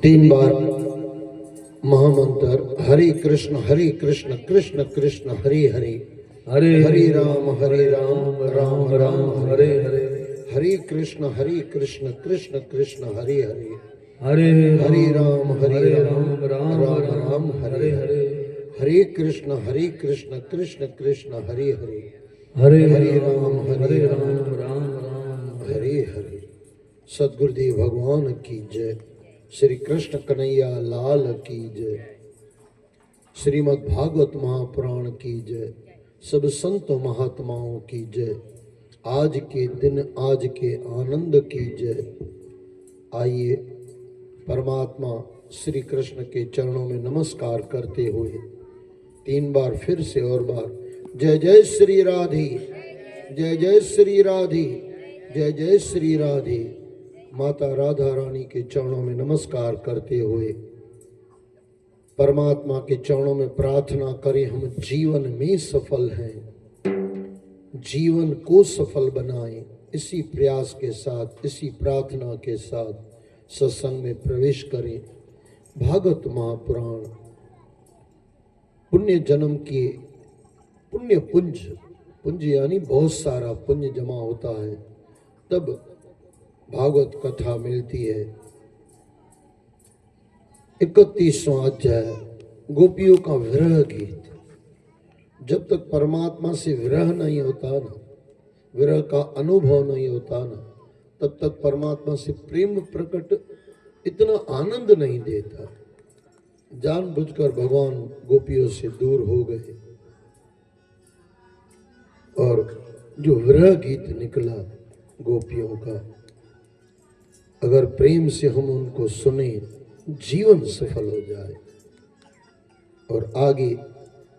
तीन बार महामंत्र हरे कृष्ण कृष्ण कृष्ण हरे हरे, हरे राम राम राम हरे हरे, हरे कृष्ण कृष्ण कृष्ण हरे हरे, हरे राम राम राम हरे हरे, हरे कृष्ण कृष्ण कृष्ण हरे हरे, हरे राम राम राम हरे हरे। सद्गुरुदेव भगवान की जय। श्री कृष्ण कन्हैया लाल की जय। श्रीमद् भागवत महापुराण की जय। सब संत महात्माओं की जय। आज के दिन आज के आनंद की जय। आइए परमात्मा श्री कृष्ण के चरणों में नमस्कार करते हुए तीन बार फिर से और बार जय जय श्री राधे, जय जय श्री राधे, जय जय श्री राधे माता राधा रानी के चरणों में नमस्कार करते हुए परमात्मा के चरणों में प्रार्थना करें, हम जीवन में सफल हैं, जीवन को सफल बनाएं। इसी प्रयास के साथ, इसी प्रार्थना के साथ सत्संग में प्रवेश करें। भागवत महापुराण पुण्य जन्म के पुण्य पुंज, पुंज यानी बहुत सारा पुण्य जमा होता है, तब भागवत कथा मिलती है। 31वां अध्याय गोपियों का विरह गीत। जब तक परमात्मा से विरह नहीं होता ना, विरह का अनुभव नहीं होता ना, तब तक परमात्मा से प्रेम प्रकट इतना आनंद नहीं देता। जानबूझकर भगवान गोपियों से दूर हो गए और जो विरह गीत निकला गोपियों का, अगर प्रेम से हम उनको सुने जीवन सफल हो जाए। और आगे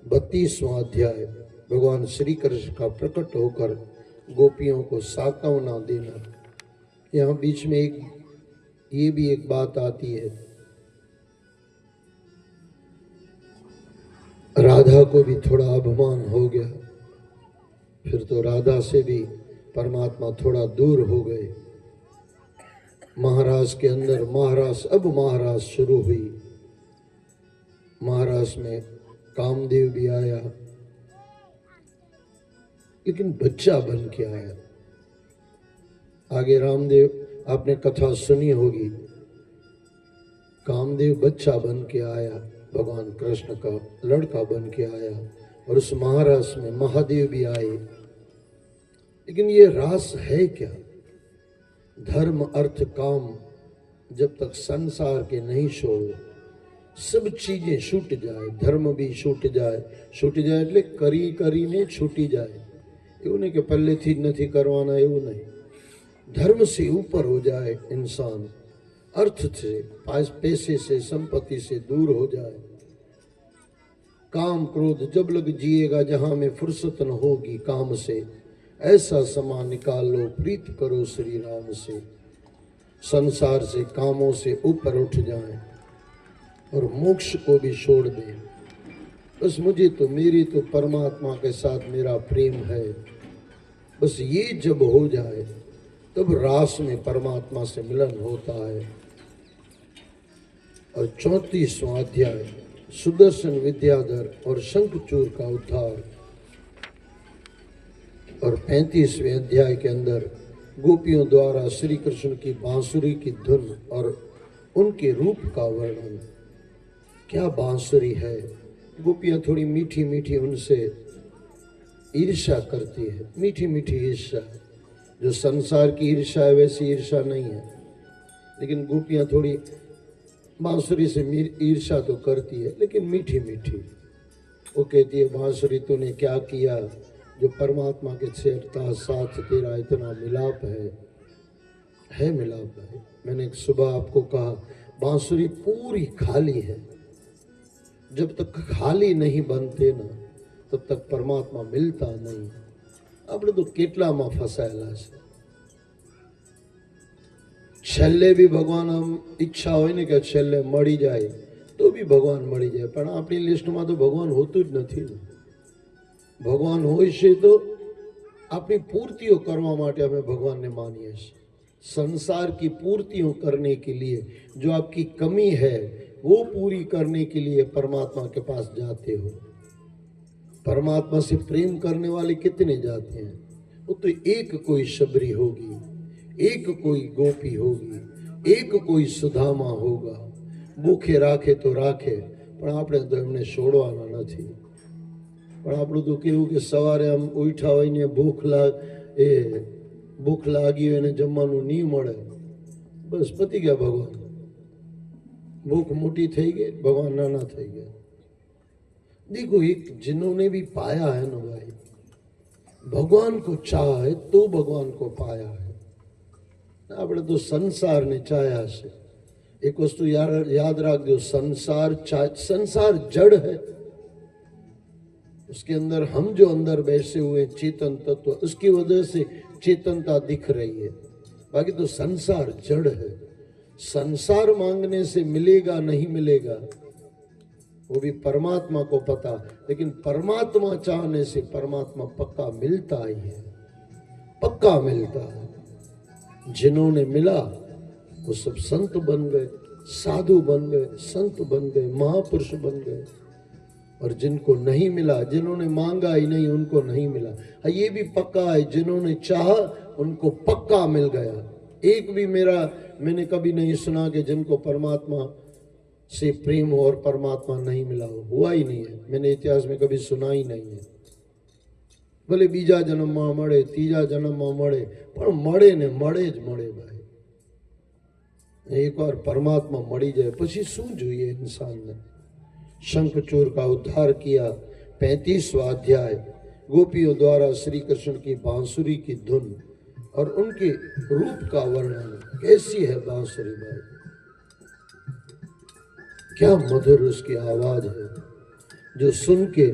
32वां अध्याय भगवान श्री कृष्ण का प्रकट होकर गोपियों को सांत्वना देना। यहाँ बीच में ये भी एक बात आती है, राधा को भी थोड़ा अभिमान हो गया, फिर तो राधा से भी परमात्मा थोड़ा दूर हो गए। महाराज के अंदर अब महाराज शुरू हुई। महाराज में कामदेव भी आया, लेकिन बच्चा बन के आया। आगे रामदेव आपने कथा सुनी होगी, कामदेव बच्चा बन के आया, भगवान कृष्ण का लड़का बन के आया, और उस महाराज में महादेव भी आए। लेकिन ये रास है क्या? धर्म अर्थ काम जब तक संसार के नहीं छोड़ो, सब चीजें छूट जाए, धर्म भी छूट जाए એટલે કરીને છૂટી જાય। એવું नहीं कि પહેલેથી જ નથી કરવાના, એવું नहीं। धर्म से ऊपर हो जाए इंसान, अर्थ से, पैसे से, संपत्ति से दूर हो जाए। काम क्रोध जब लग जिएगा जहां में फुर्सत न होगी काम से, ऐसा समा निकाल लो प्रीत करो श्री राम से। संसार से, कामों से ऊपर उठ जाएं और मोक्ष को भी छोड़ दें। बस मुझे तो, मेरी तो परमात्मा के साथ मेरा प्रेम है, बस ये जब हो जाए तब रास में परमात्मा से मिलन होता है। और 34वां अध्याय सुदर्शन विद्याधर और शंखचूर का उद्धार। और 35वें अध्याय के अंदर गोपियों द्वारा श्री कृष्ण की बांसुरी की धुन और उनके रूप का वर्णन। क्या बांसुरी है! गोपियां थोड़ी मीठी मीठी उनसे ईर्ष्या करती है, मीठी मीठी ईर्ष्या। जो संसार की ईर्ष्या है वैसी ईर्ष्या नहीं है, लेकिन गोपियां थोड़ी बांसुरी से ईर्ष्या तो करती है, लेकिन मीठी मीठी। वो कहती है, बांसुरी तूने क्या किया जो परमात्मा के साथ तेरा इतना मिलाप है मिलाप है। मैंने एक सुबह आपको कहा, बांसुरी पूरी खाली है। जब तक खाली नहीं बनते ना, तब तक परमात्मा मिलता नहीं। આપણે તો કેટલામાં ફસાયેલા છે। છેલ્લે भी भगवान આમ ઈચ્છા હોય ને કે છેલ્લે મળી જાય તો भी ભગવાન મળી જાય, પણ આપણી લિસ્ટમાં તો ભગવાન હોતું જ નથી ને। ભગવાન હોય છે તો આપણી પૂર્તિઓ કરવા માટે અમે ભગવાનને માનીએ છીએ। संसार की पूर्तियों करने के लिए, जो आपकी कमी है वो पूरी करने के लिए परमात्मा के पास जाते हो। परमात्मा से प्रेम करने वाले कितने जाते हैं? वो तो एक कोई शबरी होगी, एक कोई गोपी होगी, एक कोई सुदामा होगा। भूखे राखे तो राखे, પણ આપણે તો એમને છોડવાના નથી। પણ આપણું તો કેવું કે સવારે આમ ઉઠ્યા હોય ને ભૂખ લાગી હોય ને જમવાનું નહીં મળે, બસ પતી ગયા ભગવાન। ભૂખ મોટી થઈ ગઈ, ભગવાન નાના થઈ ગયા। देखो एक जिन्होंने भी पाया है ना भाई, भगवान को चाहा है तो भगवान को पाया है। આપણે તો સંસારને ચાહ્યા છે। एक वस्तु याद रख दो, संसार जड़ है, उसके अंदर हम जो अंदर बैठे हुए चेतन तत्व, उसकी वजह से चेतनता दिख रही है, बाकी तो संसार जड़ है। संसार मांगने से मिलेगा नहीं मिलेगा वो भी परमात्मा को पता, लेकिन परमात्मा चाहने से परमात्मा पक्का मिलता ही है, पक्का मिलता है। जिन्होंने मिला वो सब संत बन गए, साधु बन गए, संत बन गए, महापुरुष बन गए। और जिनको नहीं मिला, जिन्होंने मांगा ही नहीं, उनको नहीं मिला। हाँ, ये भी पक्का है, जिन्होंने चाहा उनको पक्का मिल गया। एक भी मैंने कभी नहीं सुना कि जिनको परमात्मा से प्रेम हो और परमात्मा नहीं मिला हो, हुआ ही नहीं है। मैंने इतिहास में कभी सुना ही नहीं है। भले बीजा जन्म में मळे, तीजा जन्म में मळे, पण मळे ने मळे ज मळे भाई। एक बार परमात्मा मળી जाए પછી શું જોઈએ इंसान ने। शंखचूर का उद्धार किया। 35वां अध्याय, गोपियों द्वारा श्री कृष्ण की बांसुरी की धुन और उनके रूप का वर्णन। कैसी है बांसुरी भाई, क्या मधुर उसकी आवाज है, जो सुन के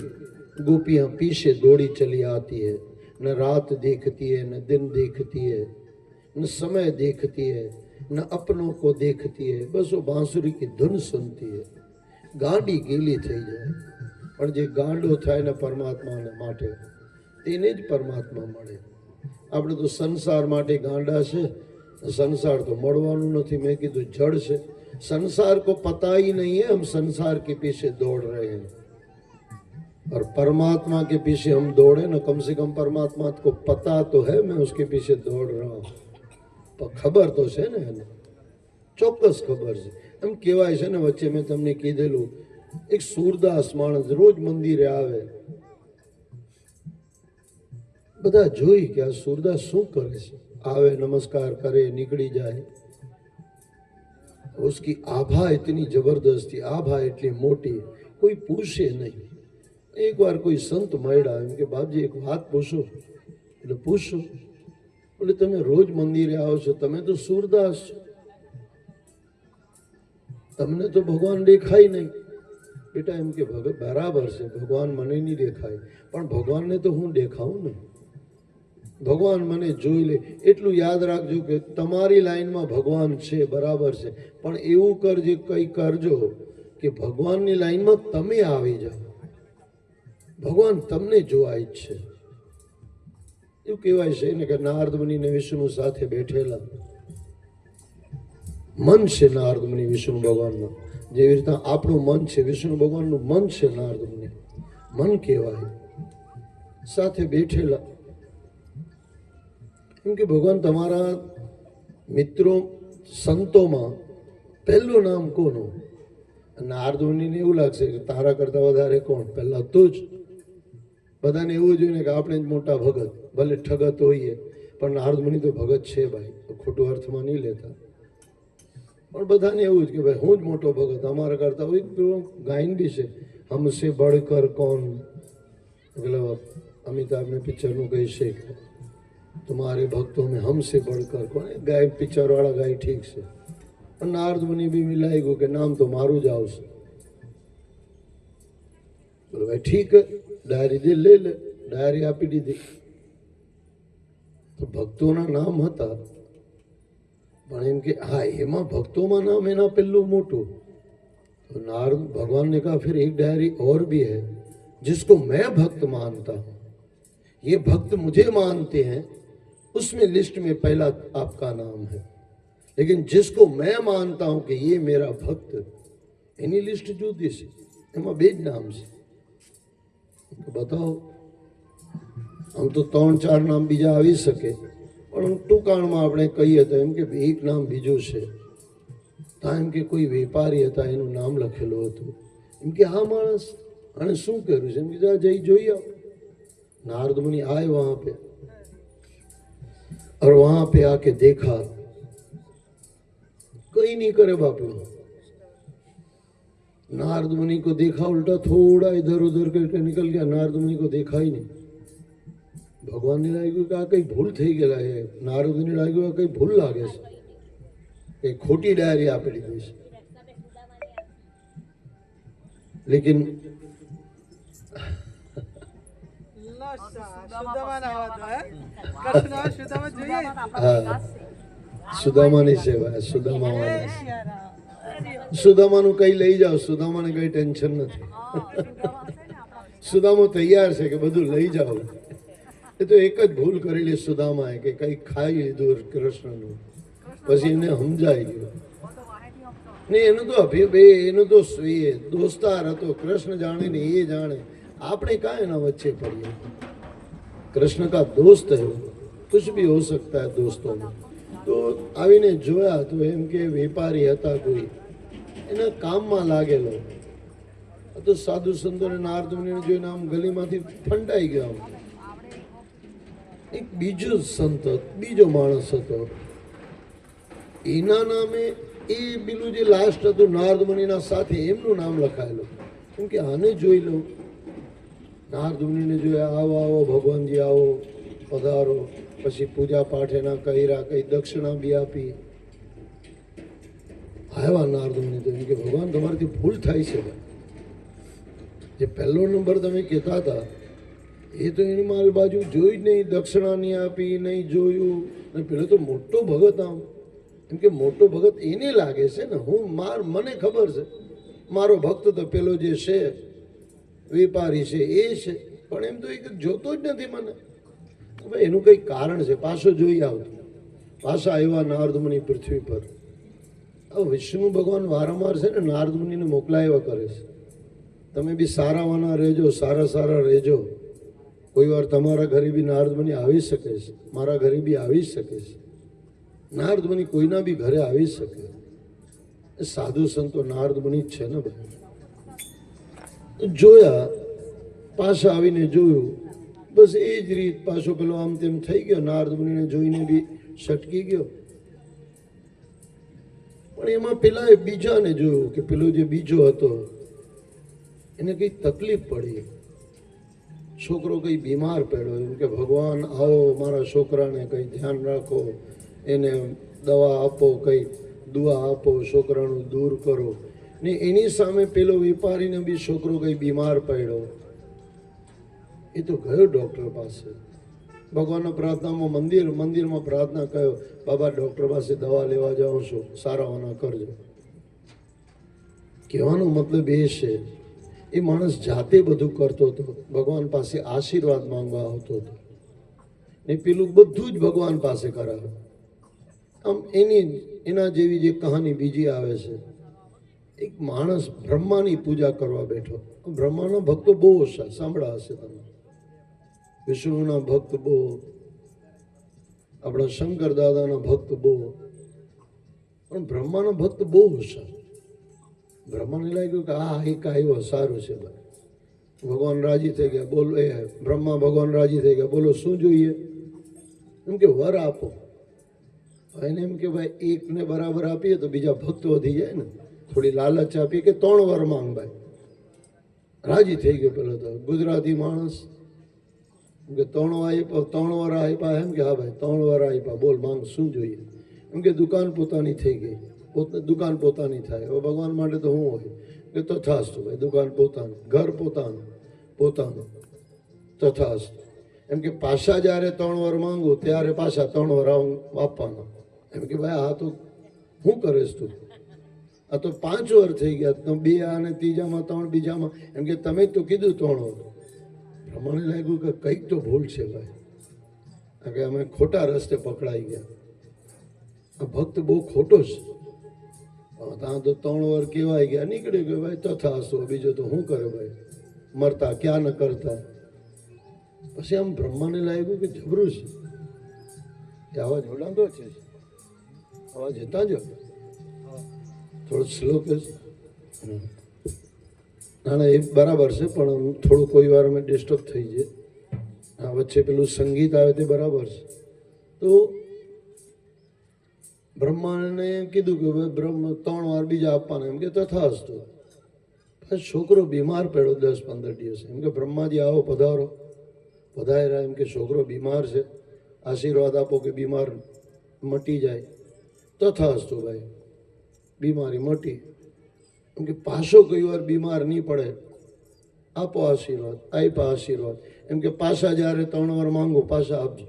गोपियां पीछे दौड़ी चली आती है। न रात देखती है, न दिन देखती है, न समय देखती है, न अपनों को देखती है, बस वो बांसुरी की धुन सुनती है। गांडी गीली થઈ જાય, પણ જે ગાંડો થાય ને પરમાત્માને માટે, તેને જ પરમાત્મા મળે। આપણે તો સંસાર માટે ગાંડા છે, संसार तो મળવાનું નથી। मैं કીધું જड़ છે, संसार को पता ही नहीं है, हम संसार के पीछे दौड़ रहे हैं। और परमात्मा के पीछे हम दौड़े ना, कम से कम परमात्मा को पता तो है मैं उसके पीछे दौड़ रहा हूँ, पर खबर तो है ने એને ચોક્કસ ખબર છે। એમ કહેવાય છે ને, વચ્ચે મેં તમને કીધેલું, એક સુરદાસ માણસ રોજ મંદિરે આવે, બધા જોઈ કે આ સુરદાસ શું કરે છે, આવે नमस्कार करे, निकली जाए। उसकी आभा इतनी जबरदस्त थी, आभा इतनी मोटी, कोई पूछे नहीं। एक बार कोई संत મળ્યા, એમ કે બાપજી એક વાત પૂછો। એટલે પૂછો। એટલે તમે રોજ મંદિરે આવો છો, તમે તો સુરદાસ છો, તમને તો ભગવાન દેખાય નહીં। બેટા એમ કે ભગત બરાબર છે, ભગવાન મને નહીં દેખાય, પણ ભગવાનને તો હું દેખાઉં ને, ભગવાન મને જોઈ લે। એટલું યાદ રાખજો કે તમારી લાઈનમાં ભગવાન છે, બરાબર છે, પણ એવું કરજે, કંઈ કરજો કે ભગવાનની લાઈનમાં તમે આવી જાઓ, ભગવાન તમને જોવા ઈચ્છે। એવું કહેવાય છે ને કે નારદ મુનિને વિષ્ણુ સાથે બેઠેલા, મન છે નારદ મુનિ વિષ્ણુ ભગવાનનું, જેવી રીતના આપણું મન છે, વિષ્ણુ ભગવાનનું મન છે નારદ મુનિ, મન કહેવાય। સાથે બેઠેલા, કેમ કે ભગવાન તમારા મિત્રો સંતોમાં પહેલું નામ કોનું? નારદ મુનિને એવું લાગશે કે તારા કરતા વધારે કોણ, પહેલા તું જ। બધાને એવું જોઈને કે આપણે જ મોટા ભગત, ભલે ઠગત હોઈએ, પણ નારદ મુનિ તો ભગત છે ભાઈ, ખોટું અર્થમાં નહીં લેતા। પણ બધાને એવું જ કે ભાઈ હું જ મોટો ભગત, અમારા કરતા હોય। ગાયન બી છે, હમસે બળકર કોણ, પેલા અમિતાભને પિક્ચરનું કહે છે, तुम्हारे भक्तों में हमसे बढ़कर कौन है। गाय पिक्चर वाला गाय ठीक से, और नारद मुनि भी मिलाई गो के नाम तो मारू जाओ से। बोलो भाई ठीक है, डायरी दे ले ले, डायरी आपी दीधी। तो भक्तों ना नाम હતા, પણ એમ કે હા એમાં ભક્તોમાં નામ એના પેલું મોટું। तो नारद भगवान ने कहा फिर एक डायरी और भी है जिसको मैं भक्त मानता हूँ, ये भक्त मुझे मानते हैं, उसमें लिस्ट में पहला आपका नाम है, लेकिन जिसको मैं मानता हूं कि ये मेरा भक्त, એની લિસ્ટ જુદી છે, એમાં બે જ નામ છે. બતાવો. આમ તો 3-4 નામ બીજા આવી શકે, પણ ટૂંકાણમાં આપણે કહીએ તો એમ કે એક નામ બીજું છે. તા એમ કે કોઈ વેપારી હતા, એનું નામ લખેલું હતું. એમ કે આ માણસ આને શું કર્યું છે? એમ કે જા જઈ જોઈ આવ. नारद मुनि आए वहां पे, और वहां पे आके देखा कहीं नहीं करे बापू. नारद मुनि को देखा, उल्टा थोड़ा इधर उधर करके निकल गया. नारद मुनि को देखा ही नहीं. भगवान ने लाग्યું કે આ કઈ ભૂલ થઈ ગયેલા છે. નારદ મુનિ લાગ્યું કઈ ભૂલ લાગે છે, કઈ ખોટી ડાયરી આપી દીધી છે. लेकिन સુદામાની સેવા, સુદામાનું કઈ લઈ જાઓ, સુદામાને કઈ ટેન્શન નથી. સુદામો તૈયાર છે કે બધું લઈ જાઓ. એ તો એક જ ભૂલ કરેલી સુદામાએ કે કઈ ખાઈ લીધું કૃષ્ણનું, પછી એને સમજાઈ ગયું. નહીં, એનું તો એનું તો દોસ્તાર હતો. કૃષ્ણ જાણે ને એ જાણે, આપણે કાં એના વચ્ચે પડીએ. कृष्ण का दोस्त है, कुछ भी हो सकता है दोस्तों में. तो आवीने जोया तो एम के वेपारी હતા કોઈ, એના કામમાં લાગેલો. તો સાધુ સંતોને નારદ મુનિને જોઈને આમ ગલીમાંથી ફંટાઈ ગયા. એક બીજો સંત, બીજો માણસ હતો, એના નામે એ પેલું જે લાસ્ટ હતું નારદ મુનિના સાથે, એમનું નામ લખાયેલું. કેમ કે આને જોઈ લો. નારદ મુનિને જોયા, આવો આવો ભગવાનજી આવો, પધારો. પછી પૂજા પાઠ એના કર્યા, કઈ દક્ષિણા બી આપી. આવ્યા નારદ મુનિ તો એમ કે ભગવાન તમારાથી ભૂલ થાય છે. જે પહેલો નંબર તમે કહેતા હતા એ તો એની મારી બાજુ જોઈ જ નહીં, દક્ષિણા નહીં આપી, નહીં જોયું. ને પેલો તો મોટો ભગત. આમ એમ કે મોટો ભગત એને લાગે છે ને, મને ખબર છે મારો ભક્ત તો પેલો જે છે વેપારી છે એ છે, પણ એમ તો એક જોતો જ નથી મને. ભાઈ એનું કંઈક કારણ છે. પાછો જોઈ આવતો. પાછા આવ્યા નારદ મુનિ પૃથ્વી પર. હવે વિષ્ણુ ભગવાન વારંવાર છે ને નારદ મુનિને મોકલાવ્યા કરે છે. તમે બી સારાવાના રહેજો, સારા રહેજો. કોઈ વાર તમારા ઘરે બી નારદ મુનિ આવી શકે છે, મારા ઘરે બી આવી શકે છે. નારદ મુનિ કોઈના બી ઘરે આવી શકે. સાધુ સંતો નારદ મુનિ જ છે ને ભાઈ. જોયા, પાછા આવીને જોયું, બસ એ જ રીત. પાછો પેલો આમ તેમ થઈ ગયો. નારદ મુનિને જોઈને બી સટકી ગયો. પણ એમાં પેલા બીજાને જોયું કે પેલો જે બીજો હતો એને કઈ તકલીફ પડી. છોકરો કઈ બીમાર પડ્યો. એમ કે ભગવાન આવો, મારા છોકરાને કઈ ધ્યાન રાખો, એને દવા આપો, કઈ દુઆ આપો, છોકરાનું દૂર કરો. ને એની સામે પેલો વેપારીને બી છોકરો કઈ બીમાર પડ્યો. એ તો ગયો ડૉક્ટર પાસે. ભગવાનના પ્રાર્થનામાં મંદિરમાં પ્રાર્થના કર્યો, બાબા ડૉક્ટર પાસે દવા લેવા જાઉં છું, સારાવાના કરજો. કહેવાનો મતલબ એ છે એ માણસ જાતે બધું કરતો હતો, ભગવાન પાસે આશીર્વાદ માંગવા આવતો હતો. ને પેલું બધું જ ભગવાન પાસે કરાવે. આમ એના જેવી જે કહાની બીજી આવે છે. એક માણસ બ્રહ્માની પૂજા કરવા બેઠો. બ્રહ્માના ભક્તો બહુ હશે, સાંભળ્યા હશે તમે. વિષ્ણુના ભક્ત બહુ, આપણા શંકર દાદાના ભક્ત બહુ, પણ બ્રહ્માના ભક્ત બહુ હશે. બ્રહ્માને લાગ્યું કે આ એક આવ્યો, સારું છે ભાઈ. ભગવાન રાજી થઈ ગયા. બોલો, એ બ્રહ્મા ભગવાન રાજી થઈ ગયા. બોલો શું જોઈએ? એમ કે વર આપો. એને એમ કે ભાઈ એકને બરાબર આપીએ તો બીજા ભક્ત વધી જાય ને, થોડી લાલચ આપીએ કે 3 વર માંગ ભાઈ. રાજી થઈ ગયો પેલો તો ગુજરાતી માણસ. કે 3 વર આપ્યા. એમ કે હા ભાઈ 3 વર આપ્યા, બોલ માંગ શું જોઈએ? એમ કે દુકાન પોતાની થઈ ગઈ. દુકાન પોતાની થાય હવે ભગવાન માટે તો શું હોય કે તથાસ્તુ ભાઈ. દુકાન પોતાનું, ઘર પોતાનું તથાસ્તુ. એમ કે પાછા જ્યારે 3 વર માંગુ ત્યારે પાછા 3 વર આપવાના. એમ કે ભાઈ આ તો શું કરે તું? આ તો 5 વર થઈ ગયા, 2 અને ત્રીજામાં 3 બીજામાં. એમ કે તમે તો કીધું 3 વર. પ્રમાણે લાગ્યું કે કંઈક તો ભૂલ છે ભાઈ. કે અમે ખોટા રસ્તે પકડાઈ ગયા, આ ભક્ત બહુ ખોટો છે. ત્યાં તો 3 વાર કહેવાય ગયા, નીકળી ગયો ભાઈ તથાસ્તુ, બીજો તો શું કરે ભાઈ, મરતા ક્યાં ન કરતા. પછી આમ બ્રહ્માને લાગ્યું કે જબરું છે, એ અવાજ ઓલાંદો છે, અવાજ હતા જો થોડો સ્લો કે ના ના એ બરાબર છે, પણ થોડું કોઈ વાર અમે ડિસ્ટર્બ થઈ જાય. આ વચ્ચે પેલું સંગીત આવે તે બરાબર છે. તો બ્રહ્માને કીધું કે ભાઈ બ્રહ્મ 3 વાર બીજા આપવાના, એમ કે તથાસ્તુ. પછી છોકરો બીમાર પડ્યો 10-15 દિવસ, એમ કે બ્રહ્માજી આવો પધારો. પધાર્યા, એમ કે છોકરો બીમાર છે, આશીર્વાદ આપો કે બીમાર મટી જાય. તથાસ્તુ ભાઈ, બીમારી મટી. એમ કે પાછો કોઈ વાર બીમાર નહીં પડે, આપો આશીર્વાદ. આપ્યા આશીર્વાદ. એમ કે પાછા જ્યારે 3 વાર માંગો પાછા આપજો.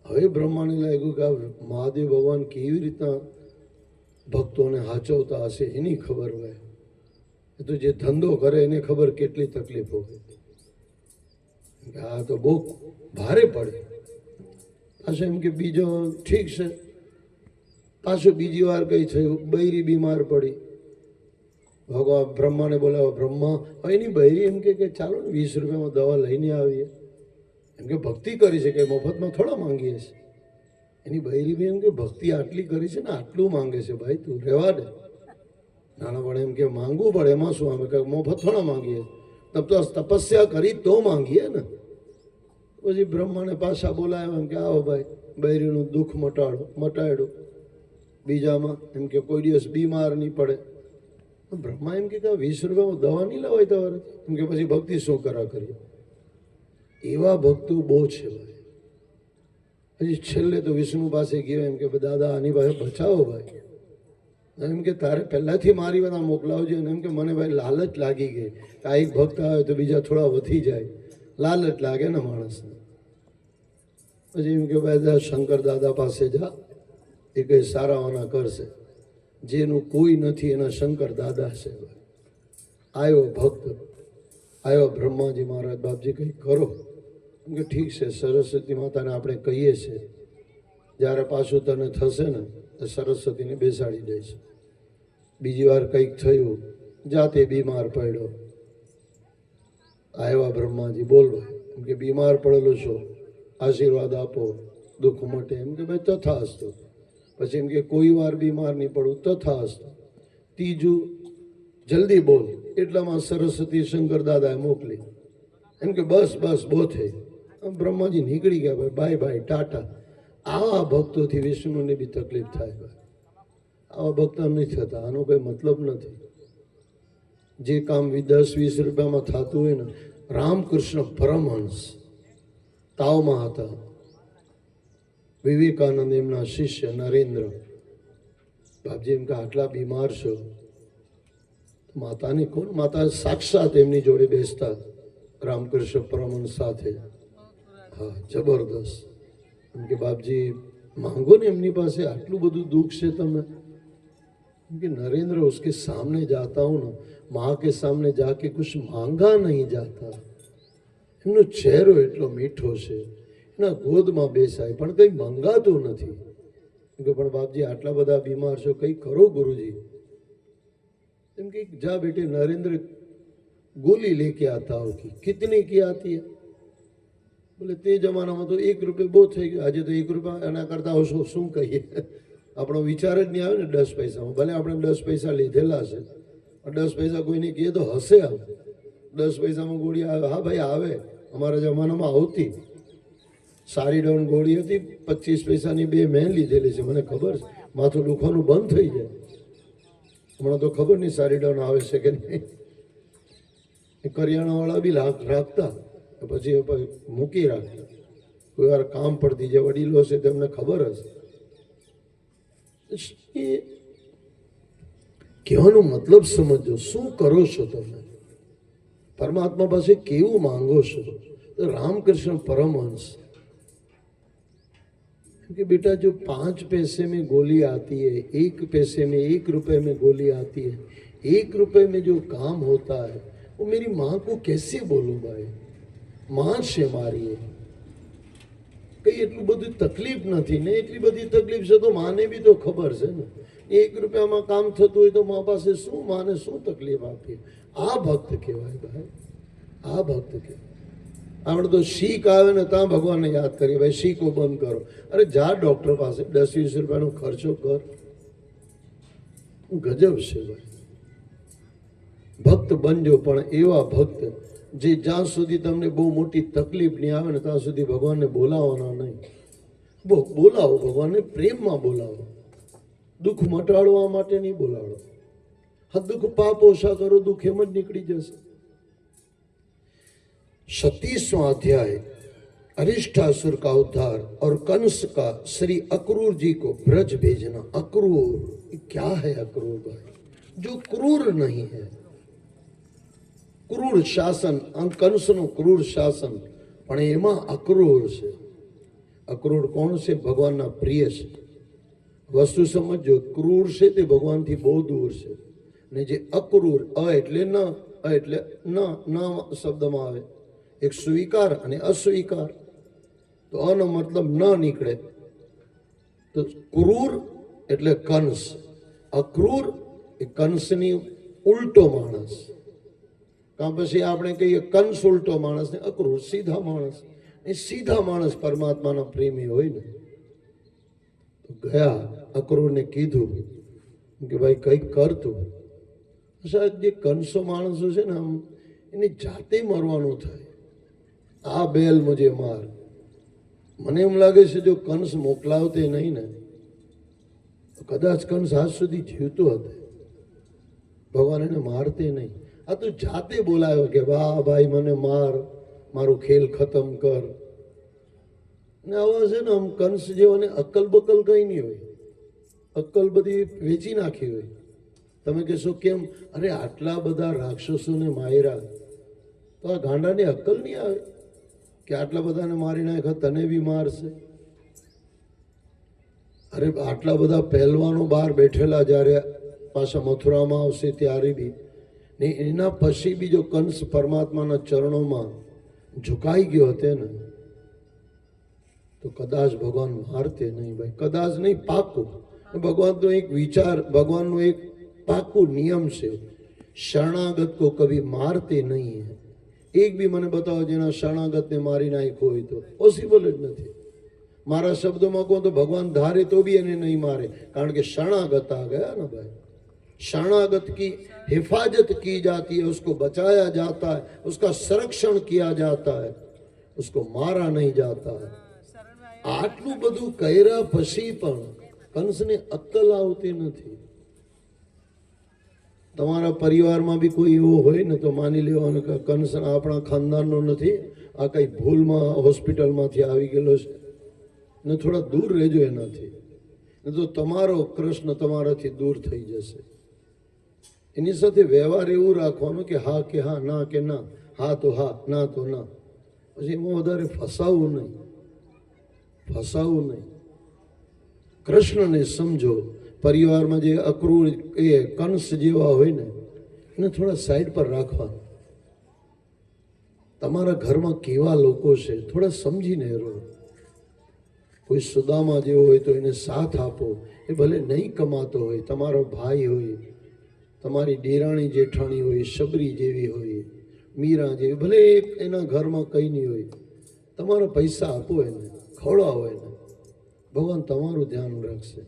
હવે બ્રહ્માને લાગ્યું કે આ મહાદેવ ભગવાન કેવી રીતના ભક્તોને હાચવતા હશે એની ખબર હોય. એ તો જે ધંધો કરે એને ખબર કેટલી તકલીફો હોય. આ તો બહુ ભારે પડે. પાછું એમ કે બીજો ઠીક છે, પાછું બીજી વાર કઈ થયું, બૈરી બીમાર પડી. ભગવાન બ્રહ્માને બોલાવો. બ્રહ્મા એની બૈરી એમ કે ચાલો ને 20 રૂપિયામાં દવા લઈને આવીએ. એમ કે ભક્તિ કરી છે, કે મફતમાં થોડા માંગીએ છીએ. એની બૈરી બી એમ કે ભક્તિ આટલી કરી છે ને આટલું માંગે છે, ભાઈ તું રહેવા દે. નાના પણ એમ કે માંગવું પડે, એમાં શું, અમે કંઈક મફત થોડા માંગીએ, તબ તો તપસ્યા કરી તો માંગીએ ને. પછી બ્રહ્માને પાછા બોલાવ્યા, એમ કે આવો ભાઈ બૈરીનું દુઃખ મટાડ્યું. બીજામાં એમ કે કોઈ દિવસ બીમાર નહીં પડે. બ્રહ્મા એમ કે 20 રૂપિયામાં દવા નહીં લવાય તમારે, એમ કે પછી ભક્તિ શું કરીએ. એવા ભક્તો બહુ છે ભાઈ. પછી છેલ્લે તો વિષ્ણુ પાસે ગયો, એમ કે દાદા આની પાસે બચાવો ભાઈ. એમ કે તારે પહેલાથી મારી બધા મોકલાવજો. અને એમ કે મને ભાઈ લાલચ લાગી ગઈ, આ એક ભક્ત આવે તો બીજા થોડા વધી જાય, લાલચ લાગે ને માણસને. પછી એમ કે ભાઈ શંકર દાદા પાસે જા, એ કંઈ સારાવાના કરશે. જેનું કોઈ નથી એના શંકર દાદા છે. આવ્યો ભક્ત, આવ્યો બ્રહ્માજી મહારાજ, બાપજી કંઈ કરો. એમ કે ઠીક છે, સરસ્વતી માતાને આપણે કહીએ છીએ, જ્યારે પાછું તને થશે ને તો સરસ્વતીને બેસાડી દઈશ. બીજી વાર કંઈક થયું, જાતે બીમાર પડ્યો. આવ્યા બ્રહ્માજી, બોલ ભાઈ. એમ કે બીમાર પડેલો છો, આશીર્વાદ આપો, દુઃખ મટે. એમ કે ભાઈ તથાસ્તુ. પછી એમ કે કોઈ વાર બીમાર નહીં પડવું, તથાસ્તુ. ત્રીજું જલ્દી બોલ. એટલામાં સરસ્વતી શંકર દાદાએ મોકલી. એમ કે બસ બસ બહુ થઈ. બ્રહ્માજી નીકળી ગયા, ભાઈ બાય બાય ટાટા. આવા ભક્તોથી વિષ્ણુને બી તકલીફ થાય ભાઈ. આવા ભક્તો નથી થતા, આનો કોઈ મતલબ નથી. જે કામ 10-20 રૂપિયામાં થતું હોય ને. રામકૃષ્ણ પરમહંસ તાવમાં હતા. વિવેકાનંદ એમના શિષ્ય નરેન્દ્ર. બાપજી એમ કે આટલા બીમાર છો, માતાને કોણ? માતા સાક્ષાત એમની જોડે બેસતા રામકૃષ્ણ પરમહંસ સાથે. હા જબરદસ્ત. એમ કે બાપજી માંગો ને એમની પાસે, આટલું બધું દુઃખ છે તમે. कि नरेंद्र उसके सामने जाता हूँ ना, माँ के सामने जाके कुछ मांगा नहीं जाता. એમનો ચહેરો એટલો મીઠો છે, એના ગોદમાં બેસાય પણ કંઈ મંગાતું નથી. કે પણ બાપજી આટલા બધા બીમાર છો, કંઈ કરો ગુરુજી. એમ કે જા બેटे नरेंद्र गोली लेके आता हो. कि कितनी की आती है? बोले તે જમાનામાં તો 1 રૂપિયો બહુ થઈ ગયો, આજે તો 1 રૂપિયા એના કરતા શું કહીએ. આપણો વિચાર જ નહીં આવે ને 10 પૈસામાં. ભલે આપણે 10 પૈસા લીધેલા છે, 10 પૈસા કોઈને કહીએ તો હસે આવે. 10 પૈસામાં ગોળી આવે? હા ભાઈ આવે, અમારા જમાનામાં આવતી. સારી ડાઉન ગોળી હતી, 25 પૈસાની 2 મેં લીધેલી છે, મને ખબર છે. માથું દુખવાનું બંધ થઈ જાય. હમણાં તો ખબર નહીં સારી ડાઉન આવે છે કે નહીં. કરિયાણાવાળા બી રાખતા, પછી મૂકી રાખતા. કોઈ વાર કામ પડતી, જે વડીલો છે તેમને ખબર હશે. એ કહેવાનો મતલબ સમજો, શું કરો છો તમે? પરમાત્મા પાસે કેવું માંગો છો? તો રામકૃષ્ણ परमहंस कि बेटा जो 5 पैसे में गोली आती है, 1 पैसे में 1 रुपए में गोली आती है, 1 रुपए में जो काम होता है वो मेरी माँ को कैसे बोलूँ भाई? माँ से मारी है. કઈ એટલું બધું તકલીફ નથી ને, એટલી બધી તકલીફ છે તો માને બી તો ખબર છે ને, 1 રૂપિયામાં કામ થતું હોય તો મા પાસે શું માને શું તકલીફ આપી? આ ભક્ત કહેવાય ભાઈ, આ ભક્ત કહેવાય. આપણે તો શીખ આવે ને ત્યાં ભગવાનને યાદ કરીએ, ભાઈ શીખો બંધ કરો. અરે જા ડૉક્ટર પાસે 10-20 રૂપિયાનો ખર્ચો કર. ગજબ છે ભાઈ. ભક્ત બનજો, પણ એવા ભક્ત જે જ્યાં સુધી તમને બહુ મોટી તકલીફ નહીં આવે ને ત્યાં સુધી ભગવાનને બોલાવવાના નહીં. બોલાવો ભગવાનને, પ્રેમમાં બોલાવો, દુઃખ મટાડવા માટે નહીં બોલાવો. હા, દુઃખ પાપ ઓછા કરો, દુઃખ એમ જ નીકળી જશે. 37वां अध्याय अरिष्टासुर का उद्धार और कंस का श्री अक्रूर जी को ब्रज भेजना. अक्रूर क्या है? अक्रूर भाई जो क्रूर नहीं है. क्रूर शासन, कंस નું ક્રૂર શાસન, પણ એમાં અક્રૂર છે. અક્રૂર કોણ છે? ભગવાનના પ્રિય છે. વસ્તુ સમજો, ક્રૂર છે તે ભગવાનથી બહુ દૂર છે, ને જે અક્રૂર, એટલે ન, એટલે ન શબ્દમાં આવે એક સ્વીકાર અને અસ્વીકાર, તો અનો મતલબ ન નીકળે. તો ક્રૂર એટલે કંસ, અક્રૂર એ કંસની ઉલટો માણસ. કાં પછી આપણે કહીએ કંસ ઉલટો માણસ ને અક્રૂર સીધા માણસ. એ સીધા માણસ પરમાત્માના પ્રેમી હોય ને. તો ગયા અક્રૂરને કીધું કે ભાઈ કંઈક કર તું. સાહેબ જે કંસો માણસો છે ને, આમ એની જાતે મરવાનું થાય. આ બેલ મુજે માર. મને એમ લાગે છે જો કંસ મોકલાવતે નહીં ને તો કદાચ કંસ આજ સુધી જીવતો હતો. ભગવાન એને મારતે નહીં. આ તો જાતે બોલાયો કે વાહ ભાઈ મને માર, મારું ખેલ ખતમ કર. ને આવા છે ને આમ કંસ જેવાને અક્કલ બકલ કઈ નહીં હોય. અક્કલ બધી વેચી નાખી હોય. તમે કહેશો કેમ? અરે આટલા બધા રાક્ષસોને માર્યા તો આ ગાંડાને અક્કલ નહીં આવે કે આટલા બધાને મારી નાખ્યા, તને બી મારશે? અરે આટલા બધા પહેલવાનો બહાર બેઠેલા જ્યારે પાછા મથુરામાં આવશે ત્યારે બી ને એના પછી બી જો કંસ પરમાત્માના ચરણોમાં ઝુકાઈ ગયો હતો ને તો કદાચ ભગવાન મારતે નહીં ભાઈ, કદાચ નહીં, પાકું. ભગવાનનો એક વિચાર, ભગવાનનો એક પાકું નિયમ છે, શરણાગત કો કભી મારતે નહીં હૈ. એક બી મને બતાવો જેના શરણાગતને મારી નાખ્યો હોય તો? પોસિબલ જ નથી. મારા શબ્દોમાં કહો તો ભગવાન ધારે તો બી એને નહીં મારે, કારણ કે શરણાગત આ ગયા ને ભાઈ. शरणागत की हिफाजत की जाती है, उसको बचाया जाता है, उसका संरक्षण किया जाता है, उसको मारा नहीं जाता है. આટલું બધું કર્યા પછી પણ કંસને અક્કલ આવતી નથી. તમારા પરિવારમાં બી કોઈ એવો હોય ને તો માની લેવાનું કે કંસ આપણા ખાનદાનનો નથી, આ કઈ ભૂલમાં હોસ્પિટલમાંથી આવી ગયેલો છે ને થોડા દૂર રહેજો એનાથી, ને તો તમારો કૃષ્ણ તમારાથી દૂર થઈ જશે. એની સાથે વ્યવહાર એવું રાખવાનો કે હા, ના કે ના, હા તો હા, ના તો ના. પછી એમાં વધારે ફસાવવું નહીં. કૃષ્ણને સમજો. પરિવારમાં જે અક્રૂર એ કંસ જેવા હોય ને એને થોડા સાઈડ પર રાખવા. તમારા ઘરમાં કેવા લોકો છે થોડા સમજીને રહો. કોઈ સુદામા જેવો હોય તો એને સાથ આપો. એ ભલે નહીં કમાતો હોય, તમારો ભાઈ હોય, તમારી દેરાણી જેઠાણી હોય, શબરી જેવી હોય, મીરા જેવી, ભલે એના ઘરમાં કંઈ નહીં હોય, તમારા પૈસા આપો એને, ખવડાવો એને, ભગવાન તમારું ધ્યાન રાખશે.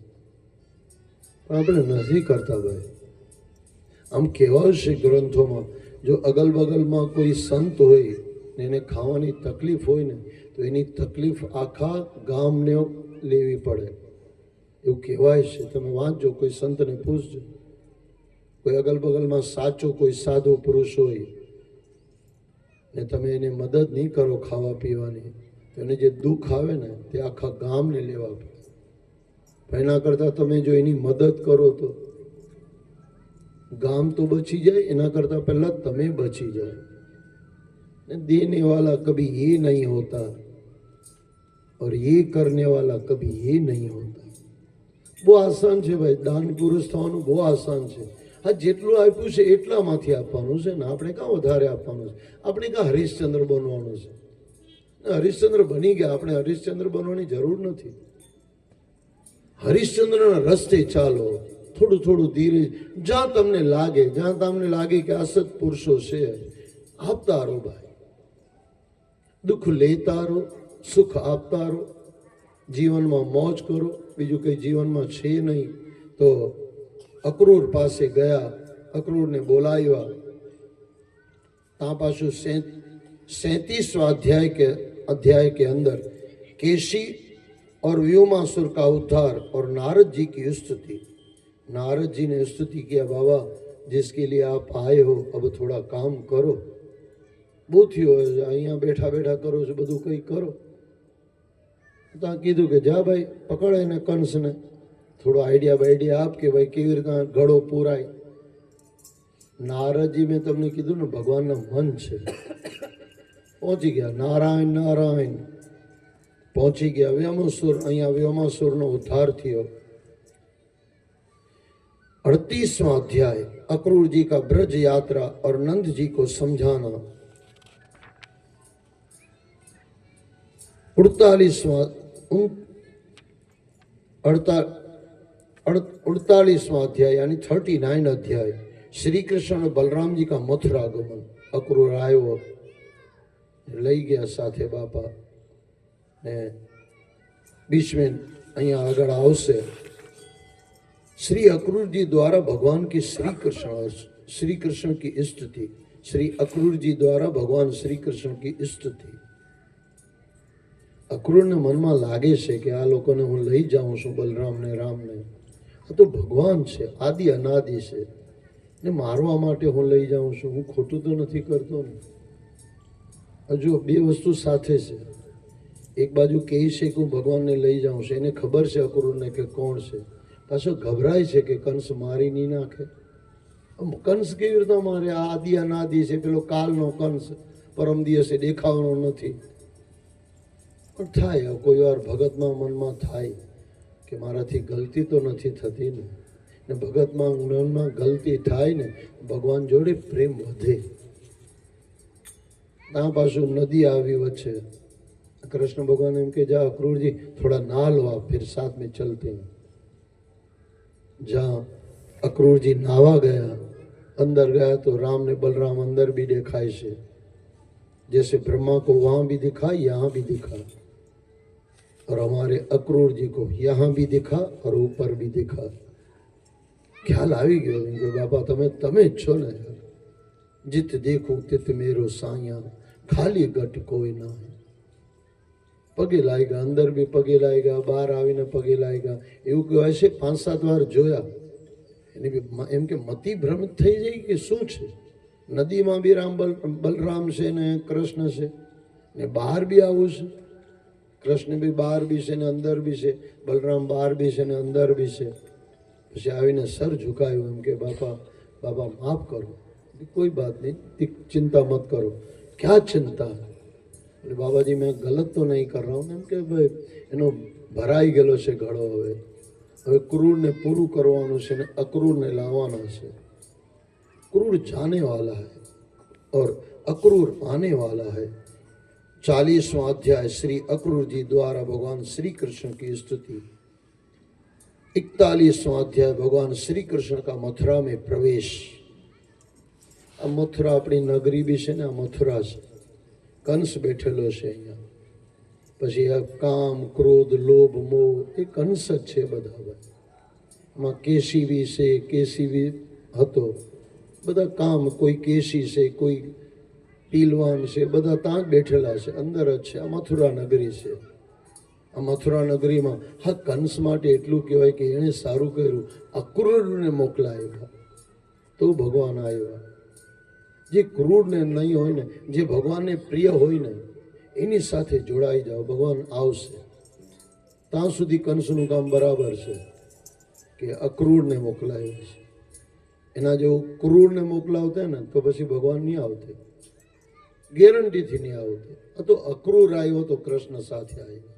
પણ આપણે નથી કરતા ભાઈ. આમ કહેવાય છે ગ્રંથોમાં, જો અગલ બગલમાં કોઈ સંત હોય ને એને ખાવાની તકલીફ હોય ને તો એની તકલીફ આખા ગામને લેવી પડે, એવું કહેવાય છે. તમે વાંચજો, કોઈ સંતને પૂછજો. કોઈ અગલ બગલમાં સાચો કોઈ સાધુ પુરુષ હોય ને તમે એને મદદ નહીં કરો ખાવા પીવાની, તો એને જે દુઃખ આવે ને તે આખા ગામને લેવા પડે. એના કરતાં તમે જો એની મદદ કરો તો ગામ તો બચી જાય, એના કરતાં પહેલાં તમે બચી જાય. देने वाला कभी ये नहीं होता और ये करने वाला कभी ये नहीं होता. બહુ આસાન છે ભાઈ, દાન પુરુષ થવાનું બહુ આસાન છે. હા, જેટલું આપ્યું છે એટલામાંથી આપવાનું છે ને, આપણે કાં વધારે આપવાનું છે? આપણે કાં હરીશચંદ્ર બનવાનું છે? હરિશ્ચંદ્ર બની ગયા. આપણે હરિશ્ચંદ્ર બનવાની જરૂર નથી. હરિશ્ચંદ્રના રસ્તે ચાલો, થોડું થોડું ધીરે, જ્યાં તમને લાગે કે આ સત્પુરુષો છે, આપતા રહો ભાઈ. દુઃખ લેતા રહો, સુખ આપતા રહો, જીવનમાં મોજ કરો. બીજું કંઈ જીવનમાં છે નહીં. તો અક્રૂર પાસે ગયા, અક્રૂરને બોલાવ્યા. ત્યાં પાછું 37वां अध्याय के अंदर केशी और व्योमासुर का उद्धार और नारद जी की स्तुति. नारद जी ने स्तुति किया, बाबा जिसके लिए आप आए हो अब थोड़ा काम करो. બહુ થયો અહીંયા બેઠા બેઠા કરો છો, બધું કંઈ કરો. ત્યાં કીધું કે જા ભાઈ, પકડ એને કંસને, થોડો આઈડિયા આપ કે ભાઈ કેવી રીતના ઘડો પૂરાય. નારદજી મેં તમને કીધું ને, ભગવાનના મન છે. પહોંચી ગયા, નારાયણ નારાયણ પહોંચી ગયા. વ્યોમાસુર, અહીંયા વ્યોમાસુરનો ઉદ્ધાર થયો. 38वां अध्याय अक्रूर जी का ब्रज यात्रा और नंद जी को समझाना. 48वां अध्याय यानी 39 अध्याय श्री कृष्ण और बलराम जी का मथुरा गमन. अक्रूर आयो, લઈ ગયા સાથે બાપા ને. बीच में અહીંયા આગળ આવશે. श्री अक्रूर जी द्वारा भगवान की श्री कृष्ण की स्तुति. श्री अक्रूर जी द्वारा भगवान श्री कृष्ण की स्तुति. અક્રૂરને મનમાં લાગે છે કે આ લોકોને હું લઈ જાઉં છું, બલરામને રામને, આ તો ભગવાન છે, આદિ અનાદિ છે, ને મારવા માટે હું લઈ જાઉં છું. હું ખોટું તો નથી કરતો ને. હજુ બે વસ્તુ સાથે છે. એક બાજુ કહે છે કે હું ભગવાનને લઈ જાઉં છું, એને ખબર છે અક્રૂરને કે કોણ છે. પાછો ગભરાય છે કે કંસ મારી નહીં નાખે. કંસ કેવી રીતના મારે? આ આદિ અનાદિ છે, પેલો કાલનો કંસ, પરમ દિવસે દેખાવાનો નથી. પણ થાય કોઈ વાર ભગતમાં મનમાં થાય કે મારાથી ગલતી તો નથી થતી ને ભગતમાં મનમાં ગલતી થાય ને ભગવાન જોડે પ્રેમ વધે. ત્યાં પાછું નદી આવી વચ્ચે. कृष्ण भगवान एम के जा अक्रूर जी थोड़ा नहा लो आप, फिर साथ में चलते हैं. जहाँ अक्रूर जी नहावा गया, अंदर गया तो राम ने बलराम अंदर भी दिखाए से. जैसे ब्रह्मा को वहां भी दिखा, यहाँ भी दिखा, और हमारे अक्रूर जी को यहाँ भी दिखा और ऊपर भी दिखा. ख्याल આવી ગયો કે બાપા તમે જ છો ને. જીત દેખું તિત मेरो સાયા, ખાલી ગટ કોઈ ના. પગે લાગ્યા, અંદર બી પગે લાગ્યા, બહાર આવીને પગે લાગ્યા. એવું કહેવાય છે 5-7 વાર જોયા. એને બી એમ કે મતિ ભ્રમિત થઈ જાય કે શું છે. નદીમાં બી બલરામ છે ને કૃષ્ણ છે, ને બહાર બી આવું છે. કૃષ્ણ બી બહાર બી છે ને અંદર બી છે, બલરામ બહાર બી છે ને અંદર બી છે. પછી આવીને સર ઝુકાયું, એમ કે બાપા માફ કરો, कोई बात नहीं, चिंता मत करो. क्या चिंता? એટલે બાબાજી મેં ગલત તો નહીં કર રહા હું. એમ કે ભાઈ એનો ભરાઈ ગયેલો છે ઘડો. હવે ક્રૂરને પૂરું કરવાનું છે ને અક્રૂરને લાવવાના છે. क्रूर जाने वाला है और अक्रूर आने वाला है. 40वां अध्याय श्री अक्रूर जी द्वारा भगवान श्री कृष्ण की स्तुति. 41वां अध्याय भगवान श्री कृष्ण का मथुरा में प्रवेश. आ मथुरा अपनी नगरी भी है ने, आ मथुरा है. कंस बैठेलो है अहींया. पछी आ काम क्रोध लोभ मोह ए कंस ज छे बधा. एमां केशी भी छे, केशी भी हतो. બધા કામ, કોઈ કેશી છે, કોઈ પીલવાન છે, બધા ત્યાં જ બેઠેલા છે, અંદર જ છે. આ મથુરા નગરી છે. આ મથુરા નગરીમાં હા કંસ માટે એટલું કહેવાય કે એણે સારું કર્યું, અક્રૂરને મોકલાવ્યા તો ભગવાન આવ્યા. જે ક્રૂરને નહીં હોય ને, જે ભગવાનને પ્રિય હોય ને, એની સાથે જોડાઈ જાઓ, ભગવાન આવશે. ત્યાં સુધી કંસનું કામ બરાબર છે કે અક્રૂરને મોકલાવ્યો છે. એના જો ક્રૂરને મોકલાવતા ને તો પછી ભગવાન નહીં આવતે, ગેરંટીથી નહીં આવતે. આ તો અક્રૂર આવ્યો તો કૃષ્ણ સાથે આવ્યો.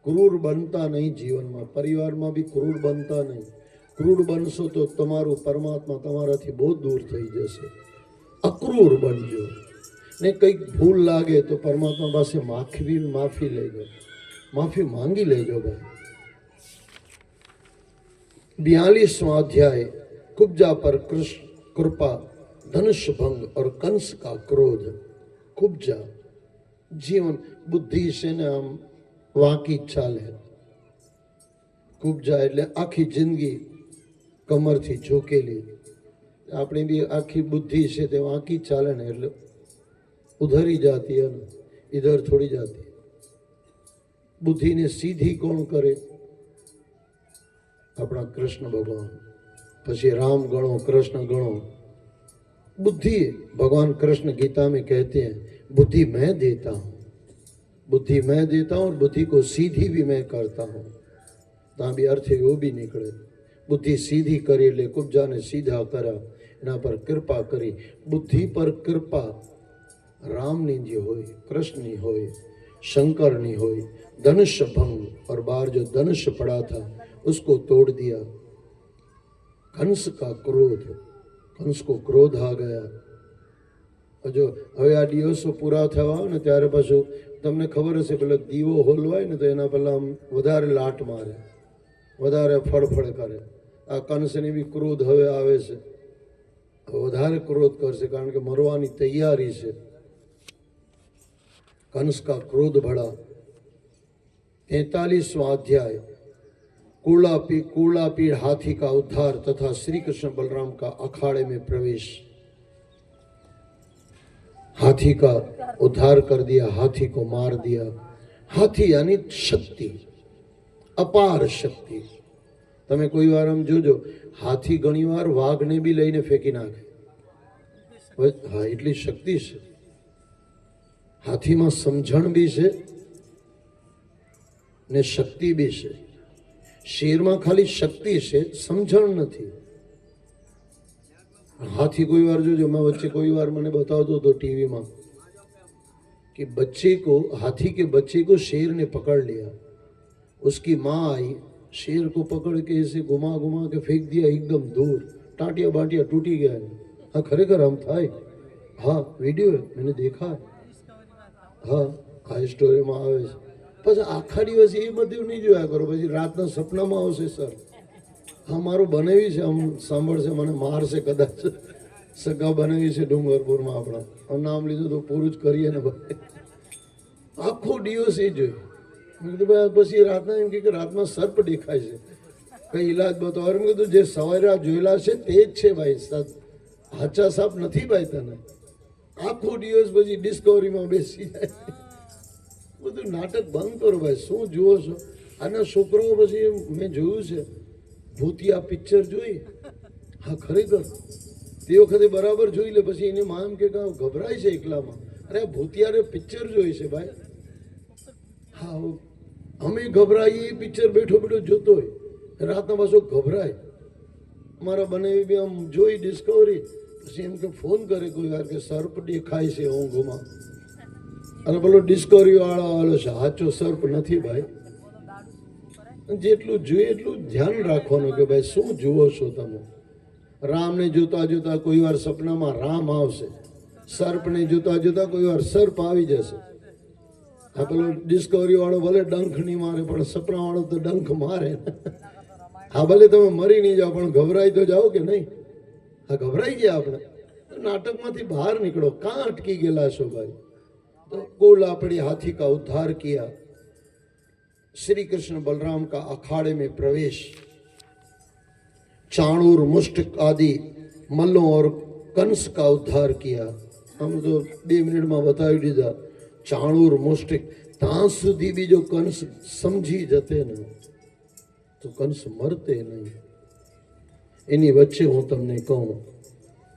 ક્રૂર બનતા નહીં જીવનમાં, પરિવારમાં બી ક્રૂર બનતા નહીં. ક્રૂર બનશો તો તમારું પરમાત્મા તમારાથી બહુ દૂર થઈ જશે. અક્રૂર બનજો. ને કંઈક ભૂલ લાગે તો પરમાત્મા પાસે માફી લેજો, માફી માંગી લેજો ભાઈ। 42वां अध्याय कुब्जा पर कृष्ण कृपा, धनुष भंग और कंस का क्रोध। कुब्जा जीवन बुद्धि से ने आम वाकी चाले। कुब्जा એટલે આખી જિંદગી કમરથી ઝૂકેલી, આપણી બી આખી બુદ્ધિ છે તે વાંકી ચાલે ને એટલે ઉધરી જાતી है ना, इधर थोड़ी जाती। बुद्धि ने सीधी कौन करे? अपना कृष्ण भगवान। પછી राम गणो, कृष्ण गणो। बुद्धि भगवान कृष्ण गीता में कहते हैं बुद्धि मैं देता हूं, बुद्धि मैं देता हूं और बुद्धि को सीधी भी मैं करता हूं। ता भी अर्थ वो भी निकले। बुद्धि सीधी करी એટલે કુબ્જાને સીધા કર્યા, એના પર કૃપા કરી। बुद्धि पर कृपा रामनी जी होय, कृष्णनी होय, शंकरनी होय। धनुष भंग, और बाहर जो धनुष पड़ा था उसको तोड़ दिया। कंस का क्रोध, कंस को क्रोध आ गया। जो હવે આ દિવસો પૂરા થવા ને ત્યારે પાછું તમને ખબર હશે પેલો દીવો હોલવાય ને તો એના પહેલા આમ વધારે લાટ મારે, વધારે ફળફળ કરે। આ કંસને બી ક્રોધ હવે આવે છે, વધારે ક્રોધ કરશે કારણ કે મરવાની તૈયારી છે। कंस का क्रोध बढ़ा। 43वां अध्याय कूलापीड़ हाथी का उद्धार तथा श्री कृष्ण बलराम का अखाड़े में प्रवेश। हाथी का उद्धार कर दिया, हाथी को मार दिया। हाथी यानी शक्ति, अपार शक्ति। તમે કોઈ વાર આમ જોજો, હાથી ઘણી વાર વાઘને બી લઈને ફેંકી નાખે। હા, એટલી શક્તિ છે હાથીમાં। સમજણ બી છે ને શક્તિ બી છે। શેરમાં ખાલી શક્તિ છે, સમજણ નથી। हाथी कोई बार जो मैं बच्चे कोई बार मैंने बताओ तो टीवी में कि बच्चे को, हाथी के बच्चे को शेर ने पकड़ लिया। उसकी माँ आई, शेर को पकड़ के ऐसे घुमा घुमा के फेंक दिया एकदम दूर, टाटिया बाटिया टूटी गया। हाँ खरेखर हम था। हाँ वीडियो है, मैंने देखा है। हाँ हाई स्टोरी में आवे છે। પછી આખા દિવસ એ બધું નહીં જોયા કરો, પછી રાતના સપનામાં આવશે સર હા મારું બનાવી છે, આમ સાંભળશે મને મારશે કદાચ। સગા બનાવી છે ડુંગરપુરમાં આપણા, નામ લીધું તો પૂરું જ કરીએ ને ભાઈ। આખો દિવસ એ જોયું। મેં કીધું ભાઈ પછી રાતના એમ કે રાતમાં સર્પ દેખાય છે, કઈ ઈલાજ બતાવો। મેં કીધું જે સવારે જોયેલા છે તે જ છે ભાઈ, હાચા સાપ નથી ભાઈ તને। આખો દિવસ પછી ડિસ્કવરીમાં બેસી જાય। બધું નાટક બંધ કરો ભાઈ, શું જુઓ છો? આના છોકરાઓ પછી મેં જોયું છે ભૂતિયા પિક્ચર જોઈ। હા ખરેખર તે વખતે બરાબર જોઈ લે, પછી એની માં એમ કે ગભરાય છે એકલામાં। અરે ભૂતિયારે પિક્ચર જોઈ છે ભાઈ। હા અમે ગભરાઈએ, એ પિક્ચર બેઠો બેઠો જોતો હોય, રાતના પાછો ગભરાય। મારા બનાવી બી આમ જોઈ ડિસ્કવરી, પછી એમ કે ફોન કરે કોઈ વાર કે સર્પ દેખાય છે ઊંઘમાં। અને પેલો ડિસ્કવરી વાળો છે, સાચો સર્પ નથી ભાઈ। જેટલું જોઈએ એટલું ધ્યાન રાખવાનું કે ભાઈ શું જુઓ છો તમે। રામને જોતા જોતા કોઈ વાર સપનામાં રામ આવશે, સર્પને જોતા જોતા કોઈ વાર સર્પ આવી જશે। આ પેલો ડિસ્કવરી વાળો ભલે ડંખ નહીં મારે પણ સપના વાળો તો ડંખ મારે। હા ભલે તમે મરી નહીં જાઓ પણ ગભરાઈ તો જાઓ કે નહીં? હા ગભરાઈ ગયા આપણે। નાટકમાંથી બહાર નીકળો, કાં અટકી ગયેલા છો ભાઈ? तो कूलापीड़ हाथी का उद्धार किया। श्री कृष्ण बलराम का अखाड़े में प्रवेश। चाणूर मुष्टिक आदि मल्लों और कंस का उद्धार किया। हम तो 2 मिनट में बता दीधा। चाणूर मुष्टिक ત્યાં સુધી भी जो कंस समझी जते न तो कंस मरते नहीं। એની વચ્ચે હું તમને કહું,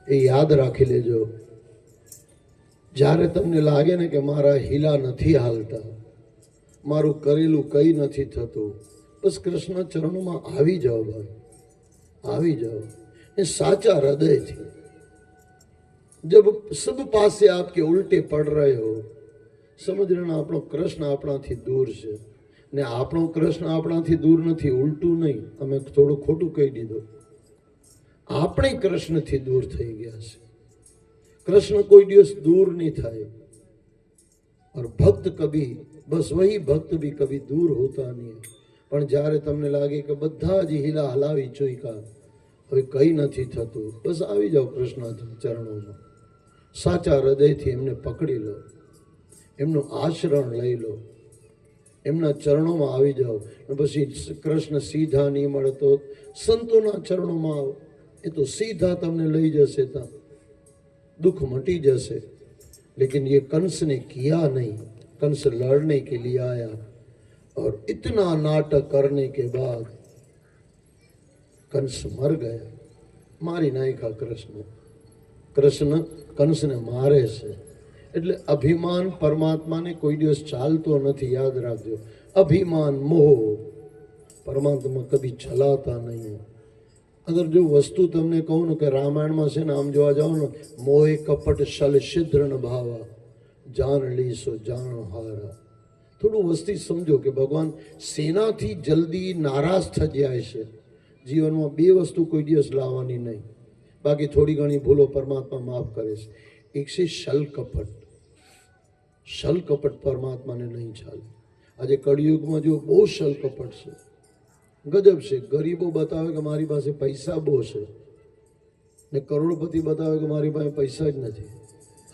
એ યાદ રાખી લેજો। જ્યારે તમને લાગે ને કે મારા હીલા નથી હાલતા, મારું કરેલું કંઈ નથી થતું, બસ કૃષ્ણ ચરણોમાં આવી જાઓ ભાઈ, આવી જાઓ એ સાચા હૃદયથી। जब सब पास से आपके उल्टे पड़ रहे हो, समझ लेना આપણો કૃષ્ણ આપણાથી દૂર છે ને આપણો કૃષ્ણ આપણાથી દૂર નથી, ઉલટું નહીં। તમે થોડું ખોટું કહી દીધું, આપણે કૃષ્ણથી દૂર થઈ ગયા છે। કૃષ્ણ કોઈ દિવસ દૂર નહીં થાય। और भक्त कभी बस वही भक्त भी कभी दूर होता नहीं પણ જ્યારે તમને લાગે કે બધા જ હીલા હલાવી ચોઈકા હવે કંઈ નથી થતું બસ આવી જાઓ કૃષ્ણ ચરણોમાં સાચા હૃદયથી એમને પકડી લો એમનું આચરણ લઈ લો એમના ચરણોમાં આવી જાઓ પછી કૃષ્ણ સીધા નહીં મળે તો સંતોના ચરણોમાં આવો એ તો સીધા તમને લઈ જશે ત્યાં दुख मटी जैसे लेकिन ये कंस ने किया नहीं कंस लड़ने के लिए आया और इतना नाटक करने के बाद कंस मर गया मारी नायका कृष्ण कंस ने मारे से એટલે અભિમાન પરમાત્માને કોઈ દિવસ ચાલતો નથી યાદ રાખજો અભિમાન મોહ પરમાત્મા કભી ચલાતા નહીં अगर जो वस्तु तमने कहूँ न कि रामायण में से नाम जोवा जाओ न मोहे कपट शल छिद्र भावा जान ली सो जान हारा थोड़ू वस्ती समझो कि भगवान सेना थी जल्दी नाराज थ जाए छे जीवन में बे वस्तु कोई दिवस लावानी नहीं बाकी थोड़ी घणी भूलो परमात्मा माफ करे छे एक से शल कपट परमात्मा ने नहीं चाले आज कलयुग में जो बहुत शल कपट से गजब से गरीबो बतावे कि मारी पास पैसा बो है ने करोड़पति बतावे कि मारी पास पैसा ज नहीं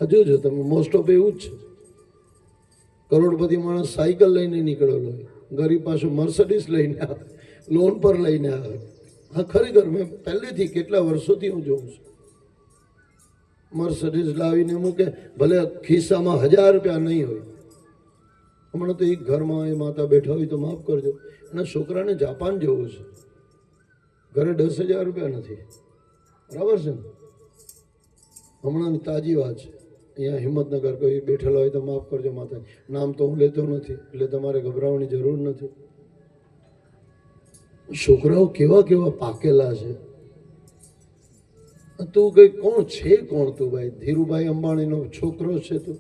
हजू जो तब मोस्ट ऑफ एवं करोड़पति माणस साइकल लईने निकळेलो गरीब पासो मर्सिडीज लईने आवे लोन पर लईने आवे हाँ खरेखर मैं पहलेथी केटला वर्षोथी हूँ जोऊं छुं मर्सिडीज लावीने मूके भले खिस्सामां 1000 रुपया नहीं होय हमणां तो एक घर में माता बैठा हो तो माफ करजो एना छोकराने जापान जवुं छे घरे 10,000 रुपया नहीं बराबर है हमणां ताजी बात है अहींया हिम्मतनगर कोई बैठेला होय तो माफ करजो माता नाम तो हूँ लेतो नथी एटले तमारे गभरावવાની जरूर नहीं छोकराओ केवा केवा पाकेला छे तू कई कोण छे कोण तू भाई धीरूभाई अंबाणीनो छोकरो छे तू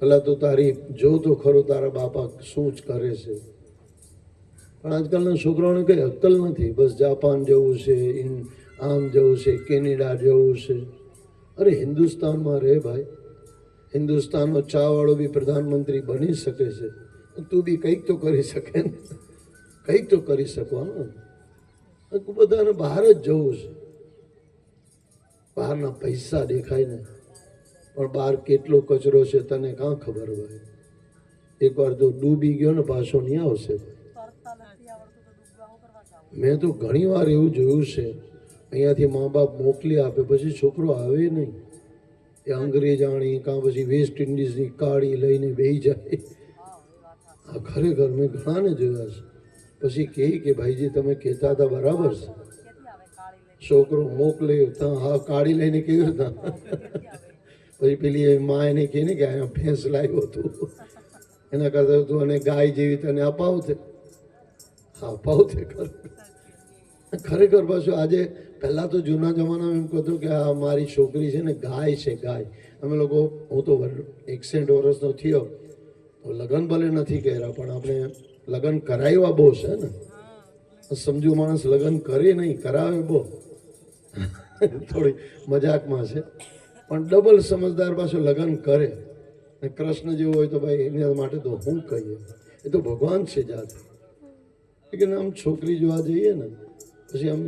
पहला तो तारी जो तो खरो तारा बापा शू ज करे छे पण आजकलना छोकराओने कई अक्कल नहीं बस जापान जवुं छे आम जवुं छे केनेडा जवुं छे अरे हिंदुस्तान में रहे भाई हिंदुस्तान में चा वाळो भी प्रधानमंत्री बनी सके छे तू भी कईक तो करी सके ने कईक तो करी शकवानुं बधाने बहार ज जवुं छे बहारना पैसा देखाय ने पण बहार केटलो कचरो छे तने कां खबर होय एक बार तो डूबी गयो ने पाछो नहीं आवशे मैं तो घणी वार एवुं जोयुं छे अहींयाथी माँ बाप मोकली आपे पछी छोकरो आवे नहीं ए अंग्रेजाणी कां पछी वेस्ट इंडीजनी काળી लईने बेही जाय आ खरेखर मैं घणाने जोया छे पछी कहे कि भाईजी तमे कहेता था बराबर छे छोकरो मोकले हाँ काળી लईने केवी रीतना પછી પેલી માં એને કહે ને કે આ ભેંસ લાવ્યો તું એના કરતા તું અને ગાય જેવી તને અપાવ છે ખરેખર પાછું આજે પહેલાં તો જૂના જમાનામાં એમ કહેતો કે આ મારી છોકરી છે ને ગાય છે ગાય અમે લોકો હું તો 61 વર્ષનો થયો તો લગ્ન ભલે નથી કર્યા પણ આપણે લગ્ન કરાવ્યા બહુ છે ને સમજુ માણસ લગ્ન કરે નહીં કરાવે બહુ થોડી મજાકમાં છે પણ ડબલ સમજદાર પાછો લગ્ન કરે ને કૃષ્ણ જેવું હોય તો ભાઈ એના માટે તો હું કહીએ એ તો ભગવાન છે જાત લેકિન આમ છોકરી જોવા જઈએ ને પછી આમ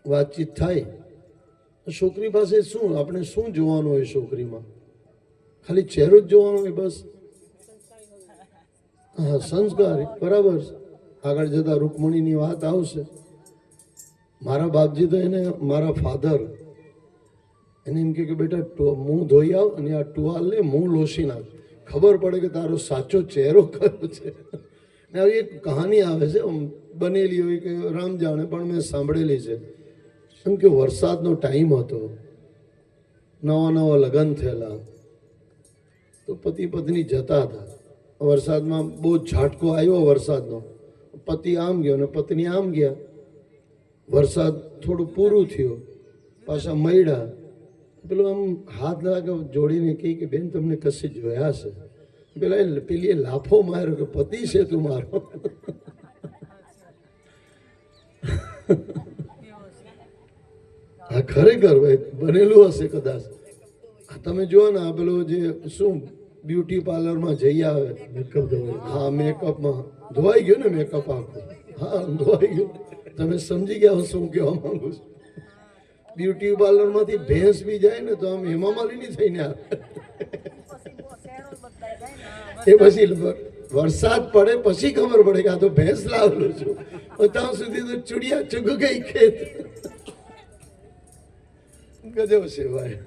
વાતચીત થાય છોકરી પાસે શું આપણે શું જોવાનું હોય છોકરીમાં ખાલી ચહેરો જ જોવાનો હોય બસ હા સંસ્કાર બરાબર આગળ જતા રૂકમણીની વાત આવશે મારા બાપજી તો એને મારા ફાધર એને એમ કે બેટા મું ધોઈ આવ અને આ ટુવાલ લે મું લોસી નાખ ખબર પડે કે તારો સાચો ચહેરો કયો છે ને આવી એક કહાની આવે છે બનેલી હોય કે રામ જાણે પણ મેં સાંભળેલી છે એમ કે વરસાદનો ટાઈમ હતો નવા નવા લગ્ન થયેલા તો પતિ પત્ની જતા હતા વરસાદમાં બહુ ઝાટકો આવ્યો વરસાદનો પતિ આમ ગયો ને પત્ની આમ ગયા વરસાદ થોડું પૂરું થયું પાછા મળ્યા પેલો આમ હાથ લાગે જોડીને કહે કે બેન તમને કશે જોયા છે પેલા પેલી લાફો માર્યો કે પતિ છે તું મારો આ ખરેખર ભાઈ બનેલું હશે કદાચ તમે જુઓ ને આ પેલું જે શું બ્યુટી પાર્લરમાં જઈ આવે, મેકઅપ ધોવાય, હા મેકઅપમાં ધોવાઈ ગયો ને મેકઅપ આખો, હા ધોવાઈ ગયો. તમે સમજી ગયા હું શું કહેવા માંગુ છું. બ્યુટી પાર્લરમાંથી ભેંસ બી જાય ને તો આમ હેમા માલિની થઈને આવે. એ પછી વરસાદ પડે પછી ખબર પડે કે આ તો ભેંસ લાવેલો છું. ત્યાં સુધી તો ચુડિયા ચુગ ગઈ ખેત. ગજબ છે ભાઈ.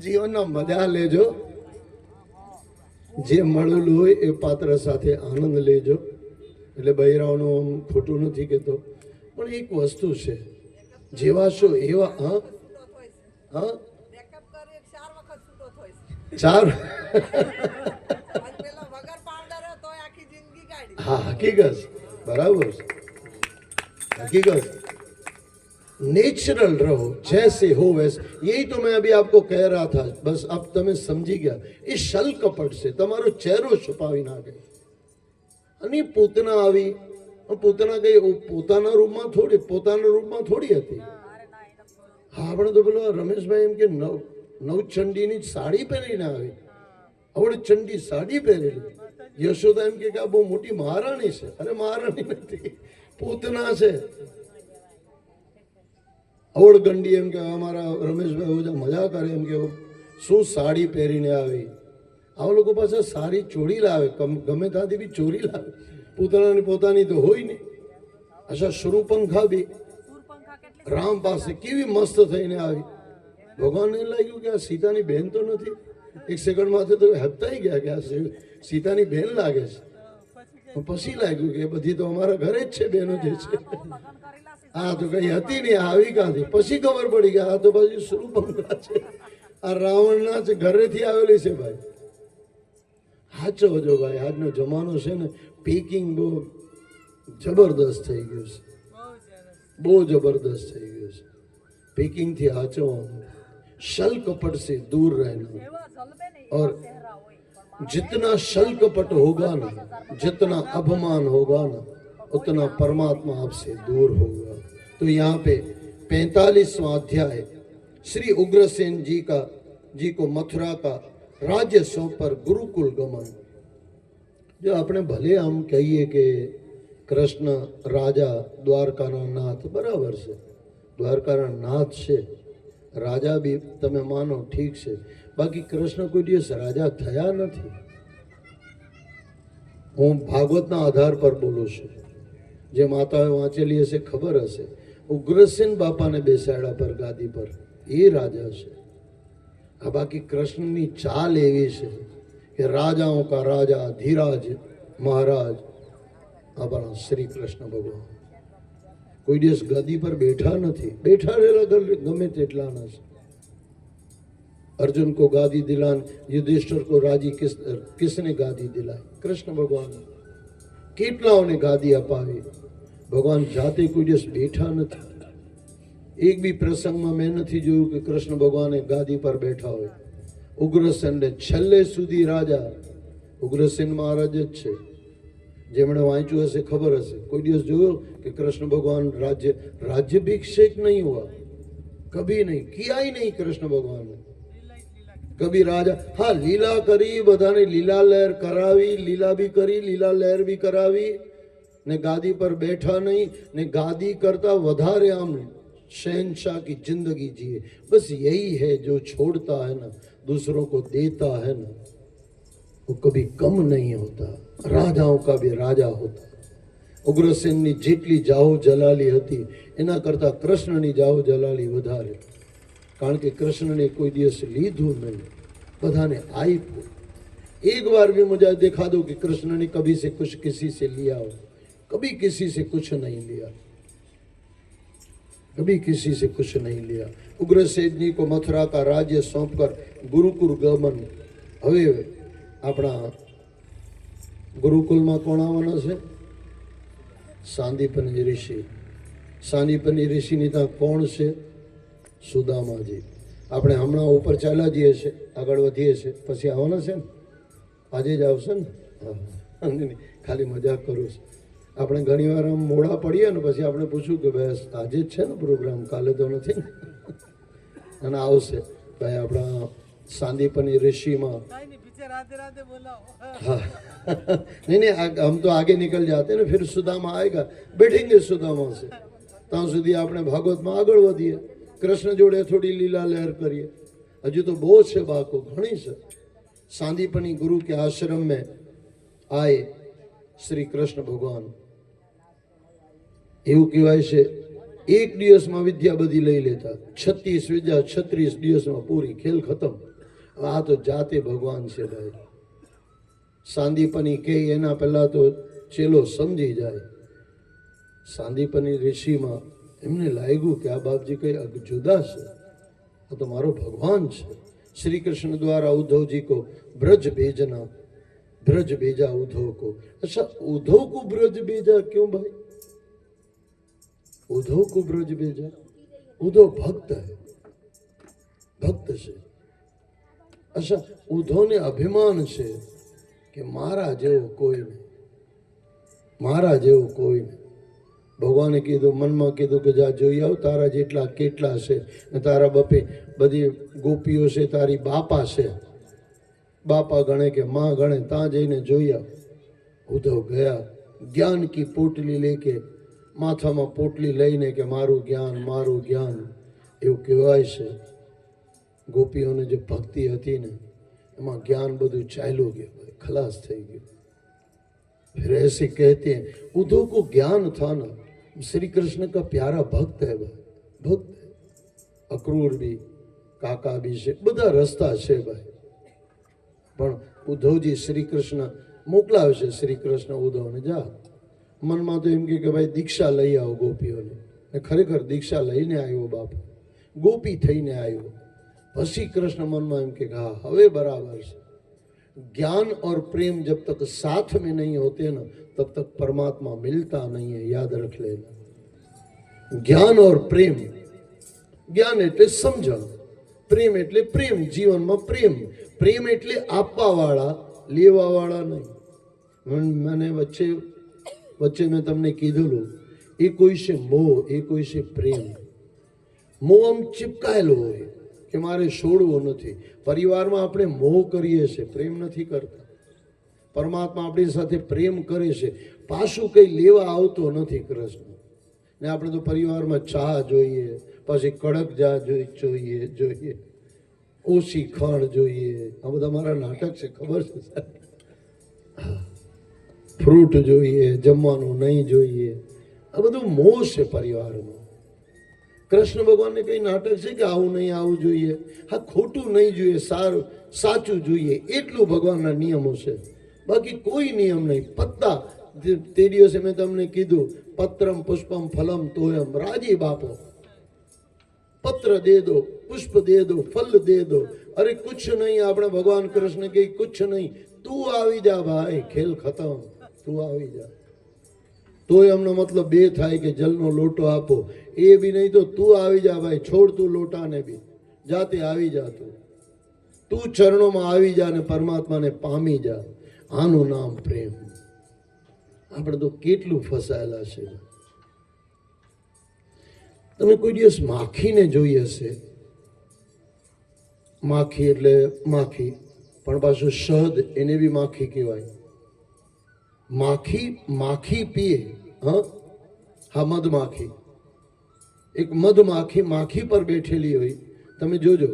જીવનના મજા લેજો, જે મળેલું હોય એ પાત્ર સાથે આનંદ લેજો. એટલે બૈરાઓનું આમ ખોટું નથી કહેતો, પણ એક વસ્તુ છે, જેવા છો એવા. હા હા 4 हाँ हकीकत बराबर, हकीकत. नेचुरल रहो, जैसे हो वैसे. यही तो मैं अभी आपको कह रहा था. बस अब તમે સમજી ગયા. એ શલ કપટ છે તમારો ચહેરો છુપાવી નાખે. અને પૂતના આવી, પૂતના ગઈ પોતાના રૂપમાં થોડી હતી. હા આપણે તો પેલો રમેશભાઈ એમ કે નવચંડીની સાડી પહેરીને આવી. આપણે ચંડી સાડી પહેરેલી. યશોદા એમ કે આ બહુ મોટી મહારાણી છે. અરે મહારાણી નથી, પૂતના છે. અવળગંડી એમ કે અમારા રમેશભાઈ બધા મજા કરે એમ કે શું સાડી પહેરીને આવી. આવા લોકો પાછા સારી ચોરી લાવે, ગમે ત્યાંથી બી ચોરી લાવે. પૂતનાની પોતાની તો હોય નહીં. અચ્છા શૂરપંખા બી રામ પાસે કેવી મસ્ત થઈને આવી. ભગવાનને લાગ્યું કે આ સીતાની બહેન તો નથી. એક સેકન્ડમાં તો હપ્તાઈ ગયા કે આ સીતાની બહેન લાગે છે. પછી લાગ્યું કે બધી તો અમારા ઘરે જ છે બહેનો જે છે. આ તો કઈ હતી નહીં, આવી ક્યાંથી. પછી ખબર પડી કે આ તો પછી શૂરપંખા છે, આ રાવણના જ ઘરેથી આવેલી છે. ભાઈ સાચવજો ભાઈ, આજનો જમાનો છે ને પેકિંગ બહુ જબરદસ્ત થઈ ગયું છે, બહુ જબરદસ્ત થઈ ગયું છે. पेकिंग थी आचरण, शल कपट से दूर रहना. और जितना शल कपट होगा ना, जितना अभिमान होगा ना, उतना परमात्मा आपसे दूर होगा. तो यहाँ पे 45वां अध्याय श्री उग्रसेन जी को मथुरा का राज्य सौंप पर गुरुकुल गमन. जो अपने भले हम कहिए कि कृष्ण राजा द्वारकाना नाथ, बराबर से द्वारकाना नाथ છે, રાજા બી તમે માનો ઠીક છે, બાકી કૃષ્ણ કોઈ દિવસ રાજા થયા નથી. હું ભાગવતના આધાર પર બોલું છું. જે માતાએ વાંચેલી હશે ખબર હશે, ઉગ્રસેન બાપાને બેસાડ્યા પર ગાદી પર, એ રાજા છે. આ બાકી કૃષ્ણની ચાલ એવી છે કે રાજાઓ કા રાજા ધીરાજ મહારાજ આપણા શ્રી કૃષ્ણ ભગવાન કોઈ દિવસ ગાદી પર બેઠા નથી. બેઠા રહેલા ગમે તેટલાના છે. अर्जुन को गादी दिलान, युधिष्ठिर को राजी किसने गादी दिलाई? कृष्ण भगवान. કેટલાઓને ગાદી અપાવી. ભગવાન જાતે કોઈ દિવસ બેઠા નથી. એક બી પ્રસંગમાં મેં નથી જોયું કે કૃષ્ણ ભગવાને ગાદી પર બેઠા હોય. ઉગ્રસેનને છેલ્લે સુધી રાજા ઉગ્રસેન મહારાજ જ છે. જેમણે વાંચ્યું હશે ખબર હશે. કોઈ દિવસ જોયો કે કૃષ્ણ ભગવાન राज्यभिषेक नहीं हुआ, कभी नहीं किया ही नहीं कृष्ण भगवान ने कभी राजा. हाँ લીલા કરી, બધાને લીલા લહેર કરાવી, લીલા भी કરી, લીલા લહેર भी કરાવી, ને ગાદી પર બેઠા નહીં, ને ગાદી કરતા વધારે આમ शहनशाह की जिंदगी जिए. बस यही है जो छोड़ता है ना, दूसरों को देता है ना, वो कभी कम नहीं होता. राजाओं का भी राजा होता. ઉગ્રસેનની જેટલી જાહો જલાલી હતી એના કરતાં કૃષ્ણની જાહો જલાલી વધારે. કારણ કે કૃષ્ણને કોઈ દિવસ લીધું નહીં, બધાને આપ્યું. एक बार भी मुझे दिखा दो कि कृष्ण ने कभी से कुछ किसी से लिया हो. कभी किसी से कुछ नहीं लिया, कभी किसी से कुछ नहीं लिया. उग्रसेन जी को मथुरा का राज्य सौंप कर गुरुकुल गमन. હવે આપણા ગુરુકુલમાં કોણ આવવાના છે? સાંદીપની ઋષિ. સાંદીપની ઋષિની ત્યાં કોણ છે? સુદામાજી. આપણે હમણાં ઉપર ચાલ્યા જઈએ છીએ, આગળ વધીએ છીએ, પછી આવવાના છે ને? આજે જ આવશે ને? હા, ખાલી મજાક કરું છું. આપણે ઘણી વાર આમ મોડા પડીએ ને પછી આપણે પૂછ્યું કે ભાઈ આજે જ છે ને પ્રોગ્રામ, કાલે તો નથી ને? અને આવશે ભાઈ આપણા સાંદીપની ઋષિમાં राधे राधे बोला हाँ नहीं नहीं हम तो आगे निकल जाते ना, फिर सुदामा आएगा, बैठेंगे सुदामा से ત્યાં સુધી આપણે ભાગવતમાં આગળ વધીએ, કૃષ્ણ જોડે થોડી લીલા લહેર કરીએ. હજુ તો બહુ છે બાકો, ઘણી છે. सांदीपनी गुरु के आश्रम में आए श्री कृष्ण भगवान. એવું કહેવાય છે એક દિવસમાં વિદ્યા બધી લઈ લેતા, 36 વિદ્યા 36 દિવસમાં પૂરી, ખેલ ખતમ. આ તો જાતે ભગવાન છે ભાઈ. सांदीपनी કે એના પહેલા તો ચેલો સમજી જાય. सांदीपनी ऋषिમાં એમને લાગ્યું કે આ બાપજી કઈ જુદા છે, આ તો મારો ભગવાન છે. श्री कृष्ण द्वारा उद्धव जी को ब्रज भेजना, ब्रज भेजा उद्धव को. अच्छा उद्धव को ब्रज भेजा क्यों भाई? उद्धव को ब्रज भेजा, उद्धव भक्त है, भक्त से. अच्छा उद्धव ने अभिमान से कि मारा जेवो कोई नहीं, मारा जेवो कोई नहीं. ભગવાને કીધું, મનમાં કીધું કે જા જોઈ આવ, તારા જેટલા કેટલા છે ને તારા બપે બધી ગોપીઓ છે, તારી બાપા છે, બાપા ગણે કે માં ગણે, ત્યાં જઈને જોઈ આવ. ઉદ્ધવ ગયા, જ્ઞાન કી પોટલી લેકે, માથામાં પોટલી લઈને કે મારું જ્ઞાન, મારું જ્ઞાન. એવું કહેવાય છે ગોપીઓને જે ભક્તિ હતી ને એમાં જ્ઞાન બધું ચાલ્યું ગયું, ખલાસ થઈ ગયું. फिर ऐसे कहते हैं उद्धव को ज्ञान था ना, श्री कृष्ण का प्यारा भक्त है भाई, भक्त है. अक्रूर भी काका भी છે, બધા રસ્તા છે ભાઈ. પણ ઉદ્ધવજી શ્રી કૃષ્ણ મોકલાવે છે, શ્રી કૃષ્ણ ઉદ્ધવને જા. મનમાં તો એમ કે ભાઈ દીક્ષા લઈ આવો ગોપીઓને, ને ખરેખર દીક્ષા લઈને આવ્યો બાપ, ગોપી થઈને આવ્યો. પછી કૃષ્ણ મનમાં એમ કે હા હવે બરાબર છે. ज्ञान और प्रेम जब तक साथ में नहीं होते ना तब तक परमात्मा मिलता नहीं है, याद रख लेना. ज्ञान और प्रेम, ज्ञान એટલે સમજણ, પ્રેમ એટલે પ્રેમ, જીવનમાં પ્રેમ. પ્રેમ એટલે આપવા વાળા, લેવા વાળા નહીં. મને વચ્ચે મેં તમને કીધું, એ કોઈ છે મોહ, એ કોઈ છે પ્રેમ. મોહ આમ ચિપકાયેલો હોય કે મારે છોડવો નથી. પરિવારમાં આપણે મોહ કરીએ છીએ, પ્રેમ નથી કરતા. પરમાત્મા આપણી સાથે પ્રેમ કરે છે, પાછું કંઈ લેવા આવતો નથી કૃષ્ણ. ને આપણે તો પરિવારમાં ચા જોઈએ, પછી કડક ચા જોઈએ, ઓછી ખાંડ જોઈએ. આ બધા મારા નાટક છે, ખબર છે સાહેબ. ફ્રૂટ જોઈએ, જમવાનું નહીં જોઈએ, આ બધું મોહ છે પરિવારમાં. કૃષ્ણ ભગવાનને કઈ નાટક છે કે આવું નહીં, આવું જોઈએ, હા ખોટું નહીં જોઈએ, સારું સાચું જોઈએ, એટલું ભગવાનના નિયમો છે. બાકી કોઈ નિયમ નહીં. પત્તા તે દિવસે મેં તમને કીધું, પત્રમ પુષ્પમ ફલમ તોયમ, રાજી બાપો. પત્ર દે દો, પુષ્પ દે દો, ફલ દે દો. અરે કુછ નહીં. આપણે ભગવાન કૃષ્ણ કહે કુછ નહીં, તું આવી જા ભાઈ, ખેલ ખતમ, તું આવી જા. તોય એમનો મતલબ બે થાય કે જલનો લોટો આપો, એ બી નહીં તો તું આવી જા ભાઈ, છોડ તું લોટાને બી, જાતે આવી જા. તું ચરણોમાં આવી જા ને પરમાત્માને પામી જા. આનું નામ પ્રેમ. આપણે તો કેટલું ફસાયેલા છે. તમે કોઈ દિવસ માખીને જોઈ હશે? માખી એટલે માખી, પણ પાછું શહદ એને બી માખી કહેવાય. માખી પીએ, હા મધમાખી. એક મધમાખી માખી પર બેઠેલી હોય, તમે જોજો.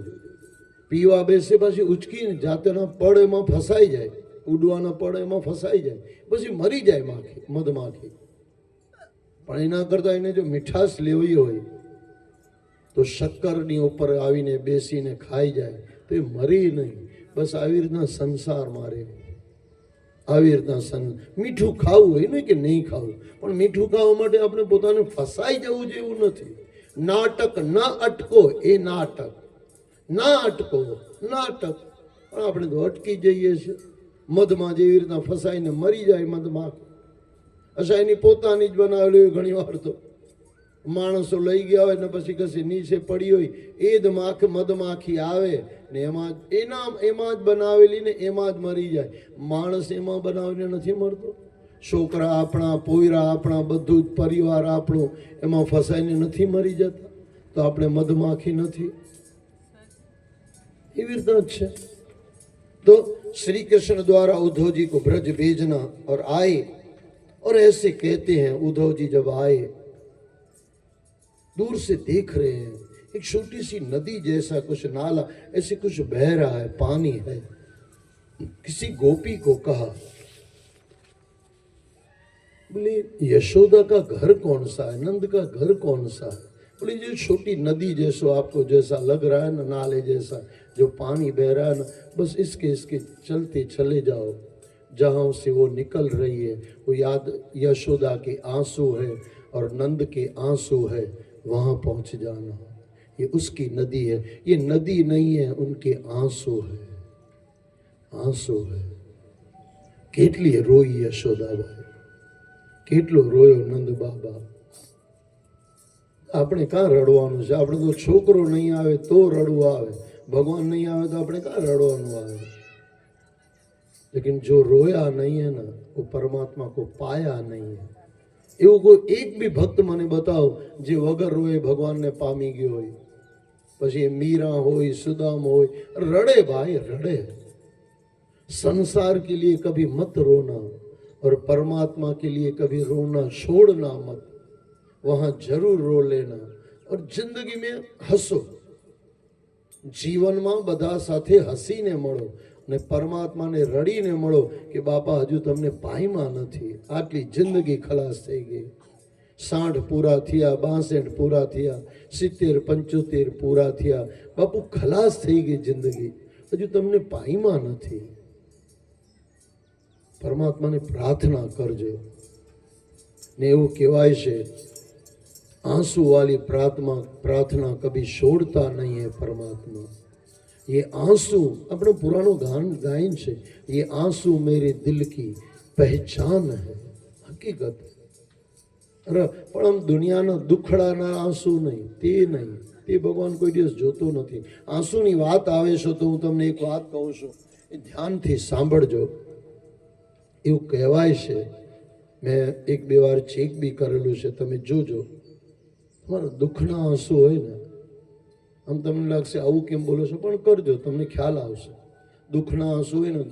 પીવા બેસે પછી ઉચકીને જાતેના પડ એમાં ફસાઈ જાય, ઉડવાના પડ એમાં ફસાઈ જાય, પછી મરી જાય મધમાખી. પણ એના કરતાં એને જો મીઠાશ લેવી હોય તો શક્કરની ઉપર આવીને બેસીને ખાઈ જાય તો એ મરી નહીં. બસ આવી રીતના સંસાર મારે, આવી રીતના મીઠું ખાવું હોય નહીં કે નહીં ખાવું, પણ મીઠું ખાવા માટે આપણે પોતાને ફસાઈ જવું જેવું નથી. નાટક ના અટકો, એ નાટક. ના અટકો, નાટક. પણ આપણે તો અટકી જઈએ છીએ. મધમાં જેવી રીતના ફસાઈને મરી જાય મધમાખી. અચ્છા એની પોતાની જ બનાવેલી હોય. ઘણી વાર તો માણસો લઈ ગયા હોય ને પછી કશી નીચે પડી હોય, એ જ મધમાખી આવે ને એમાં જ બનાવેલી ને એમાં જ મરી જાય. માણસ એમાં બનાવીને નથી મરતો. છોકરા આપણા, પોયરા આપણા, બધું જ પરિવાર આપણું એમાં ફસાઈને નથી મરી જતા. તો આપણે મધમાખી નથી? એવી રીતના જ છે. तो श्री कृष्ण द्वारा उद्धव जी को ब्रज भेजना और आए, और ऐसे कहते हैं उद्धव जी जब आए दूर से देख रहे हैं एक छोटी सी नदी जैसा कुछ नाला ऐसे कुछ बह रहा है, पानी है। किसी गोपी को कहा, बोले यशोदा का घर कौन सा है, नंद का घर कौन सा है? बोले जो छोटी नदी जैसो आपको जैसा लग रहा है ना, नाले जैसा जो पानी बह रहा है ना, बस इसके इसके चलते चले जाओ, जहां से वो निकल रही है वो याद यशोदा के आंसू है और नंद के आंसू है, वहां पहुंच जाना। ये उसकी नदी है, ये नदी नहीं है, उनके आंसू है, आंसू है। કેટલી રોઈ યશોદાબાઈ, કેટલો રોયો નંદ બાબા। આપણે કાં રડવાનું છે? આપણે તો છોકરો નહીં આવે તો રડવું આવે, ભગવાન नहीं આવે તો આપણે કાં રડવાનું આવે? लेकिन जो रोया नहीं है ना वो परमात्मा को पाया नहीं है। એવું કોઈ એક બી ભક્ત મને બતાવો જે વગર રોએ ભગવાનને પામી ગયો હોય। પછી એ મીરા હોય, સુદામ હોય, રડે ભાઈ રડે। संसार के लिए कभी मत रोना और परमात्मा के लिए कभी रोना छोड़ना मत, वहां जरूर रो लेना। और जिंदगी में हसो, जीवन में बधा साथे हसीने मळो ने परमात्मा ने रड़ीने मळो कि बापा हजू तमने पाईमा नथी, आटली जिंदगी खलास थई गई। 60 पूरा थिया, 62 पूरा थिया, 70 75 पूरा थिया, बापू खलास थई गई जिंदगी, हजू तमने पाईमा नथी। परमात्मा ने प्रार्थना करजो ने एवं कहवाय छे आंसू वाली प्रार्थना कभी छोड़ता नहीं है परमात्मा। ये आंसू अपने पुरानो गान गायन छे, ये आंसू मेरे दिल की पहचान है, हकीकत। अरे पण हम दुनियाना दुखड़ाना आंसू नहीं, ते भगवान कोई दिवस जोतो नहीं। आंसूनी वात आवे छो तो हूँ तमने एक बात कहूं छुं, ध्यानथी सांभळजो। એવું કહેવાય છે, મેં એક બે વાર ચેક બી કરેલું છે, તમે જોજો। તમારા દુઃખના આંસુ હોય ને, આમ તમને લાગશે આવું કેમ બોલો છો, પણ કરજો તમને ખ્યાલ આવશે। દુઃખના આંસુ હોય ને,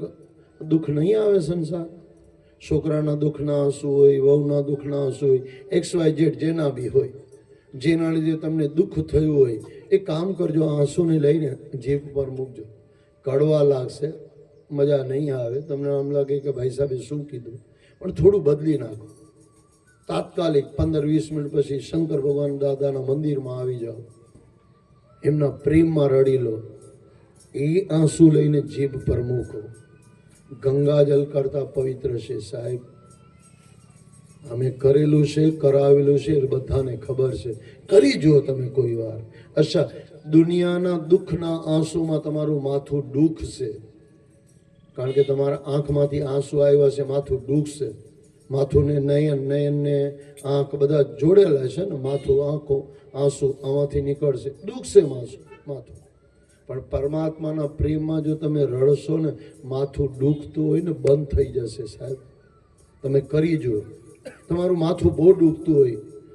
દુઃખ નહીં આવે સંસાર, છોકરાના દુઃખના આંસુ હોય, વહુના દુઃખના આંસુ હોય, XYZ જેના બી હોય, જેના લીધે તમને દુઃખ થયું હોય, એ કામ કરજો, આંસુને લઈને જીભ પર મૂકજો। કડવા લાગશે, मजा नहीं आवे, तमने आम लगे कि भाई साहब शू कीधुं, पण थोड़ू बदली नाखो। तात्कालिक 15-20 मिनिट पछी शंकर भगवान दादाना मंदिर में आवी जाओ, एमना प्रेम में रड़ी लो, ए आंसू लईने जीभ पर मूको। गंगाजल करता पवित्र छे साहेब, अमे करेलू छे, करावेलू छे, बधाने खबर छे, करी जो तमे कोई वार। अच्छा, दुनियाना दुखना आंसूमां तमारुं माथुं डूखशे, कारण के तमारा आँख मांथी आंसू आव्या छे, माथुं डूखशे। माथुं ने नयन, नयन ने आँख बधा जोड़ेला छे ने, माथुं आँखों आंसू आमांथी निकळशे, डूखशे माथुं। पण परमात्माना प्रेममां जो तमे रड़शो ने, माथुं डूखतुं होय ने बंध थई जशे साहेब। तमे करी जो, तमारुं माथुं बहु डूखतुं होय,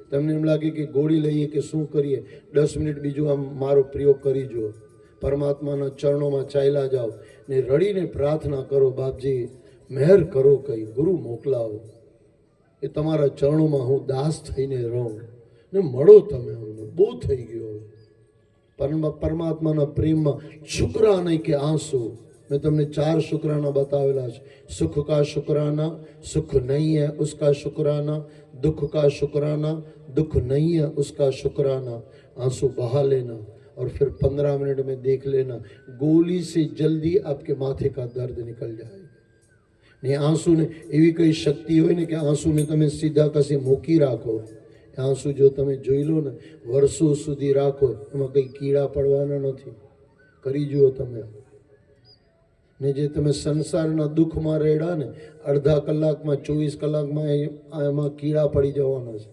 तमने एम लागे कि गोળી लईए कि शुं करीए, 10 मिनिट बीजो आम मारो प्रयोग करी जो। परमात्माना चरणों में चाल्या जाओ ने रड़ीने प्रार्थना करो, बापजी मेहर करो, कई गुरु मोकलाओ, ए तमारा चरणों में हूँ दास थईने रहूं ने मळो तमे, अમને બહુ થઈ ગયો। परमात्माना प्रेम में शुक्राना के आंसू, मैं तमने 4 शुक्राना बतावेला छे। सुख का शुक्राना, सुख नहीं है उसका शुक्राना, दुख का शुक्राना, दुख नहीं है उसका शुक्राना। आंसू बहा लेना और फिर 15 मिनट में देख लेना, गोली से जल्दी आपके माथे का दर्द निकल जाएगा। ने आंसू ने एवी कई शक्ति होय ने कि आंसू ने तमे सीधा कसे मूकी राखो, आंसू जो तमे जोई लो ने वर्षों सुधी राखो, एमां कई कीड़ा पड़वाना नथी। करी जुओ तमे ने जे तमे संसारना दुखमां रेड़ा ने, अर्धा कलाकमां 24 कलाकमां एमां कीड़ा पड़ी जवाना छे,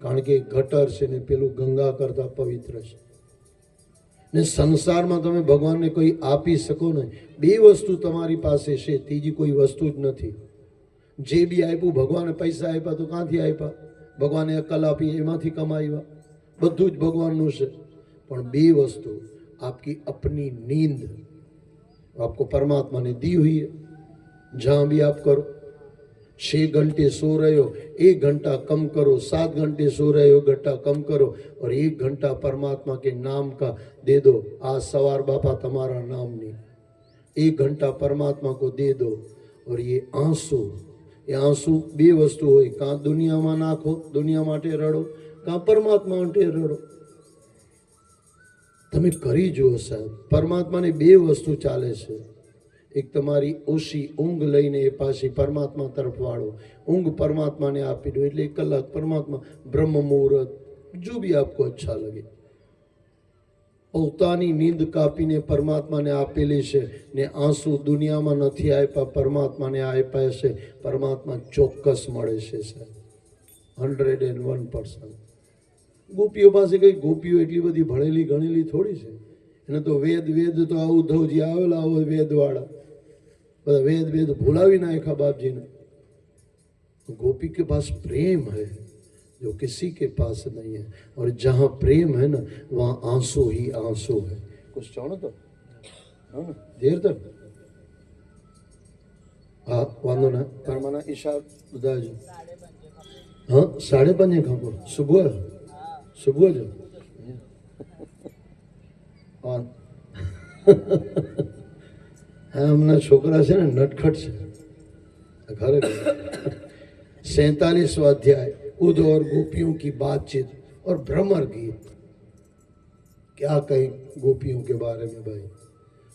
कारण के गटर छे ने पेलुं गंगा करता पवित्र छे। ने संसार में तमे भगवान ने कोई आपी सको नहीं, 2 वस्तु तमारी पासे छे, तीजी कोई वस्तु ज नथी। जे बी आप्युं भगवाने पैसा आप्या तो क्यांथी आप्या, भगवाने अक्कल आपी एमांथी कमाव्या, बधुं ज भगवाननुं छे। पण 2 वस्तु, आपकी अपनी नींद आपको परमात्मा ने दी हुई है। जहां भी आप करो, 6 घंटे सो रहे हो 1 घंटा कम करो, 7 घंटे सो रहे हो 1 घंटा कम करो और 1 घंटा परमात्मा के नाम का दे दो। आज सवार बापा तुम्हारा नाम नहीं, 1 घंटा परमात्मा को दे दो। और ये आंसू बे वस्तु होय, कां दुनिया में नाखो, दुनिया माटे रड़ो, कां परमात्मा माटे रड़ो। તમે કરી જુઓ સાહેબ, પરમાત્માની 2 વસ્તુ ચાલે છે। એક તમારી ઓછી ઊંઘ લઈને એ પાછી પરમાત્મા તરફ વાળો। ઊંઘ પરમાત્માને આપી દો એટલે 1 કલાક પરમાત્મા, બ્રહ્મ મુહૂર્ત, जो भी आपको अच्छा लगे। પોતાની નીંદ કાપીને પરમાત્માને આપેલી છે ને આંસુ દુનિયામાં નથી આપ્યા, પરમાત્માને આપ્યા છે। પરમાત્મા ચોક્કસ મળે છે સાહેબ, 101%। ગોપીઓ પાસે કઈ, ગોપીઓ એટલી બધી ભણેલી ગણેલી થોડી છે, એને તો વેદ તો આ ઉદ્ધવજી આવેલા હોય વેદવાળા, બધા વેદ ભૂલાવી નાખ્યા બાપજીને। गोपी के पास प्रेम है जो किसी के पास नहीं है, और जहां प्रेम है ना वहां आंसू ही आंसू है। कुछ चाहो तो हाँ देर तक हाँ वांधो ना परमाना ईशा बुधाजो। हाँ 5:30 खां पोइ सुबुह जो हाँ हमना छोकरा से ना नटखट से घरे 47वां अध्याय उद्धव और गोपियों की बातचीत और भ्रमर गीत। क्या कहीं गोपियों के बारे में भाई,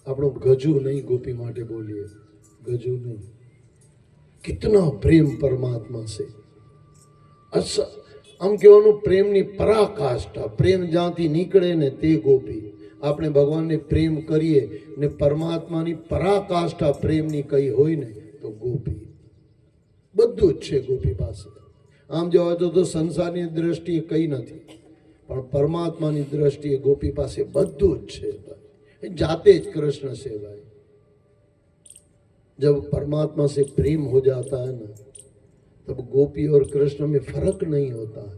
આપણો ગજુ नहीं गोपी माटे बोलिए, गजू नहीं। कितना प्रेम परमात्मा से, આમ કહેવાનું પ્રેમની પરાકાષ્ઠા, પ્રેમ જ્યાંથી નીકળે ને તે ગોપી। આપણે ભગવાનને પ્રેમ કરીએ ને પરમાત્માની પરાકાષ્ઠા પ્રેમની કઈ હોય ને તો ગોપી। બધું જ છે ગોપી પાસે। આમ જોવા તો સંસારની દ્રષ્ટિએ કઈ નથી, પણ પરમાત્માની દ્રષ્ટિએ ગોપી પાસે બધું જ છે ભાઈ, જાતે જ કૃષ્ણ છે ભાઈ। जब परमात्मा से प्रेम हो जाता है ना तब गोपी और कृष्ण में फर्क नहीं होता है।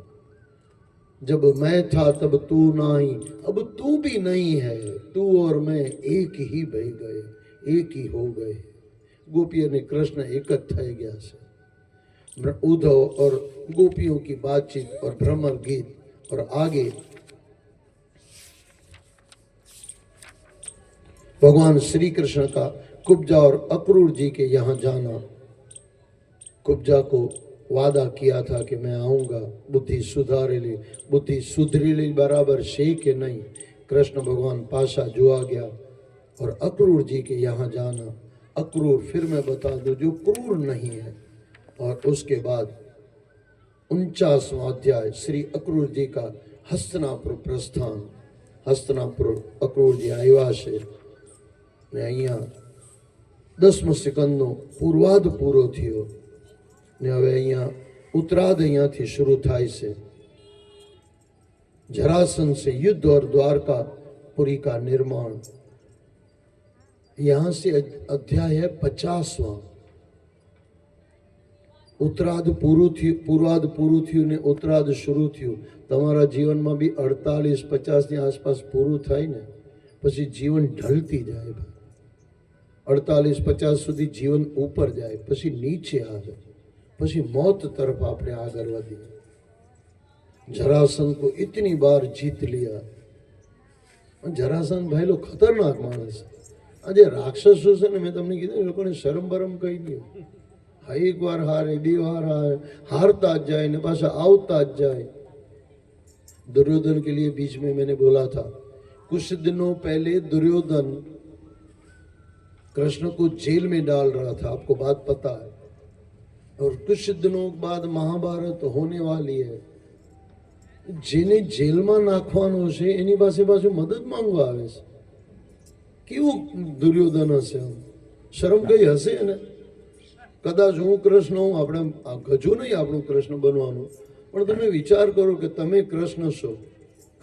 जब मैं था तब तू नहीं, अब तू भी नहीं है, तू और मैं एक ही बह गए, एक ही हो गए। गोपी ने कृष्ण एक થઈ ગયા છે। उद्धव और गोपियों की बातचीत और भ्रमर गीत। और आगे भगवान श्री कृष्ण का कुब्जा और अक्रूर जी के यहाँ जाना। कुब्जा को वादा किया था कि मैं आऊंगा, बुद्धि सुधारेली, बुद्धि सुधरेली बराबर છે कि नहीं। कृष्ण भगवान पाशा जुआ गया और अक्रूर जी के यहाँ जाना। अक्रूर फिर मैं बता दूं जो क्रूर नहीं है। और उसके बाद 49वां अध्याय श्री अक्रूर जी का हस्तिनापुर प्रस्थान। हस्तिनापुर अक्रूर जी આવ્યા છે ને અહીંયા 10મો સેકન્ડનો પૂર્વાધ પૂરો થયો ને હવે અહીંયા ઉત્તરાધ અહીંયાથી શરૂ થાય છે। जरासंध से युद्ध और द्वारकापुरी का निर्माण। यहाँ से अध्याय है 50वां। उत्तराध पूर्वाध थયું ને उत्तराध शुरू થયું। તમારા જીવનમાં બી 48-50 ની આસપાસ પૂરું થાય ને પછી જીવન ઢળતી જાય ભાઈ। 48-50 સુધી જીવન ઉપર જાય, પછી નીચે આવે, પછી मौत तरफ આપણે આગળ વધીએ। जरासंध को इतनी बार जीत लिया। जरासंध भाई लोग खतरनाक मानस। आज राक्षसों से मैं तमने कीधुं लोग ने शरम बरम कही नहीं। हाँ एक बार हारे, 2 बार हारे, हारता ज जाए ने पाछा आवता ज जाए। दुर्योधन के लिए बीच में मैंने बोला था, कुछ दिनों पहले दुर्योधन कृष्ण को जेल में डाल रहा था, आपको बात पता है। और कुछ दिनों बाद महाभारत होने वाली है। જેને જેલમાં નાખવાનો છે એની પાસે પાછું મદદ માંગવા આવે છે। કેવું દુર્યોધન હશે, શરમ કઈ હશે ને। કદાચ હું કૃષ્ણ હું, આપણે ગજુ નહીં આપણું કૃષ્ણ બનવાનું, પણ તમે વિચાર કરો કે તમે કૃષ્ણ છો।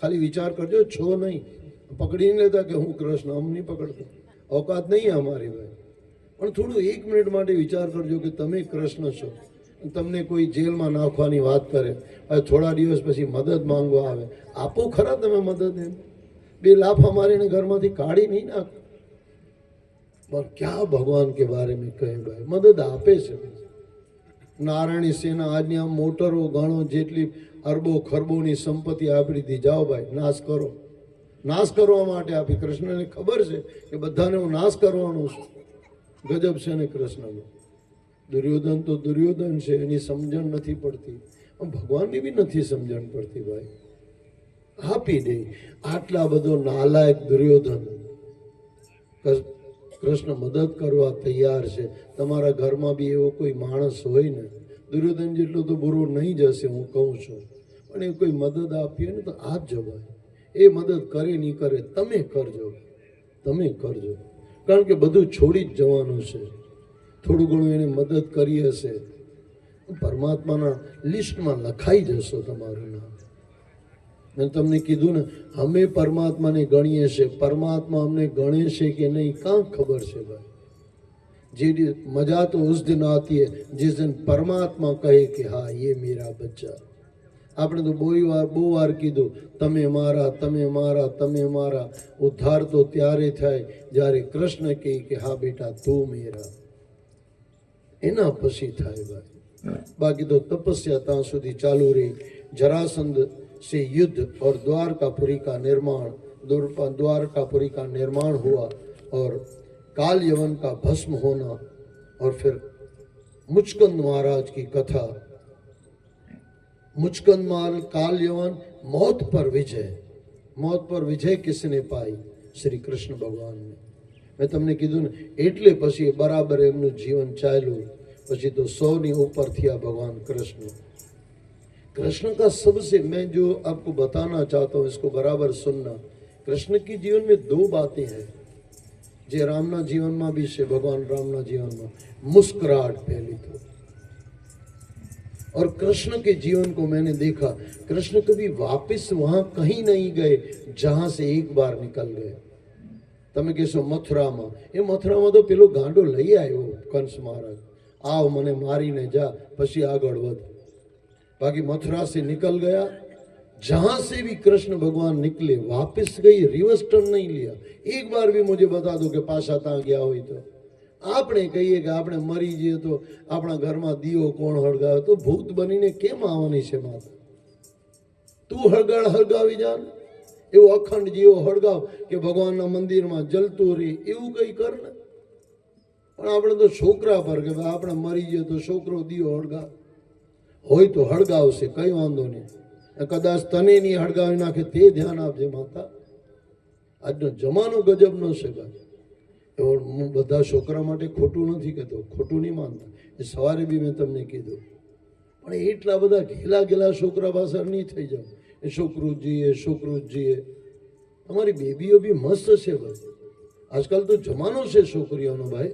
ખાલી વિચાર કરજો, છો નહીં, પકડી નહીં લેતા કે હું કૃષ્ણ, આમ નહીં પકડતો, औकात નહીં અમારી ભાઈ। પણ થોડું 1 મિનિટ માટે વિચાર કરજો કે તમે કૃષ્ણ છો। તમને કોઈ જેલમાં નાખવાની વાત કરે, થોડા દિવસ પછી મદદ માંગવા આવે, આપો ખરા તમે મદદ। એમ 2 લાફા મારીને ઘરમાંથી કાઢી નહીં નાખો। पर क्या भगवान के बारे में कहे भाई, मदद आपे छे। नारायणी सेना आज मोटरो गणो जेटली अरबो खरबोनी संपत्ति आपी थी, जाओ भाई नाश करो, नाश करवा माटे आपी। कृष्ण ने खबर है कि बधाने हूँ नाश करवानुं छुं। गजब छे ने कृष्णनो। दुर्योधन तो दुर्योधन छे, एनी समजण नथी पड़ती, भगवान की भी नहीं समझण पड़ती भाई। आपी दे आटला बधो नालायक दुर्योधन, कृष्ण मदद करवा तैयार है। तमारा घर में भी एवो कोई माणस होय ने, दुर्योधन जेटलो तो बुरो नहीं जशे हूँ कहूँ छूं, पण ए कोई मदद आपीए ने तो आपजो भाई। ए मदद करे नहीं करे तमे करजो, तमे करजो, कारण के बधुं छोड़ी ज जवानुं छे। थोड़ुं घणुं एने मदद करी हशे, परमात्माना लिस्ट में लखाई जशो तमारुं नाम। मैंने तमने कीधुं ने हमें परमात्मा ने गणीए छे, परमात्मा हमने गणे छे कि नहीं कां खबर छे भाई। जी मजा तो उस दिन आती है जिस दिन परमात्मा कहे कि हाँ ये मेरा बच्चा। आपने तो बहु वार कीधुं तमे मारा तमे मारा तमे मारा। उद्धार तो त्यारे थाय ज्यारे कृष्ण कहे कि हाँ बेटा तू मेरा, एना पछी थाय भाई। बाकी तो तपस्या ત્યાં સુધી चालू रही। जरासंध से युद्ध और द्वारकापुरी का निर्माण हुआ और काल यवन का भस्म होना और फिर मुचकंद महाराज की कथा। मुचकंद महाराज काल यवन मौत पर विजय किसने पाई? श्री कृष्ण भगवान ने। मैं तमने कीधुं ने एटले पछी बराबर एमनुं जीवन चाल्युं, पछी तो 100 ऊपर थिया भगवान कृष्ण। कृष्ण का सबसे मैं जो आपको बताना चाहता हूँ इसको बराबर सुनना। कृष्ण की जीवन में 2 बातें हैं जे रामना जीवन में भी है। भगवान रामना जीवन में मुस्कुराहट पहली तो, और कृष्ण के जीवन को मैंने देखा, कृष्ण कभी वापस वहां कहीं नहीं गए जहां से एक बार निकल गए। तमे कहो मथुरा में, ये मथुरा में तो पेलो गांडो लई आयो कंस महाराज, आओ मने मारी ने जा पछी आगळ वध। बाकी मथुरा से निकल गया, जहां से भी कृष्ण भगवान निकले वापस गई, रिवर्स टर्न नहीं लिया। एक बार भी मुझे बता दो कि पाछा ता गया हो तो आपने कहीए कि आपने मरी जाए तो अपना घर में दीओ कोण हळगावे? तो भूत बनीने केम आवવાની છે माता? तू हळगावी जान, एवो अखंड जीवो हळगाव कि भगवानना मंदिरमां जलतो रहे, एवुं कई कर ने। पण આપણે તો છોકરા પર કે આપણે મરી ગયો તો છોકરો દીવો હળગાવે, હોય તો હળગાવશે, કઈ વાંધો નહીં। કદાચ તને નહીં હળગાવી નાખે તે ધ્યાન આપજે માતા। આજનો જમાનો ગજબનો છે ભાઈ। એવો હું બધા છોકરા માટે ખોટું નથી કહેતો, ખોટું નહીં માનતા, એ સવારે બી મેં તમને કીધું, પણ એટલા બધા ઘેલા છોકરા પાછળ નહીં થઈ જાવ। એ છોકરું જીએ, તમારી બેબીઓ બી મસ્ત છે ભાઈ। આજકાલ તો જમાનો છે છોકરીઓનો ભાઈ।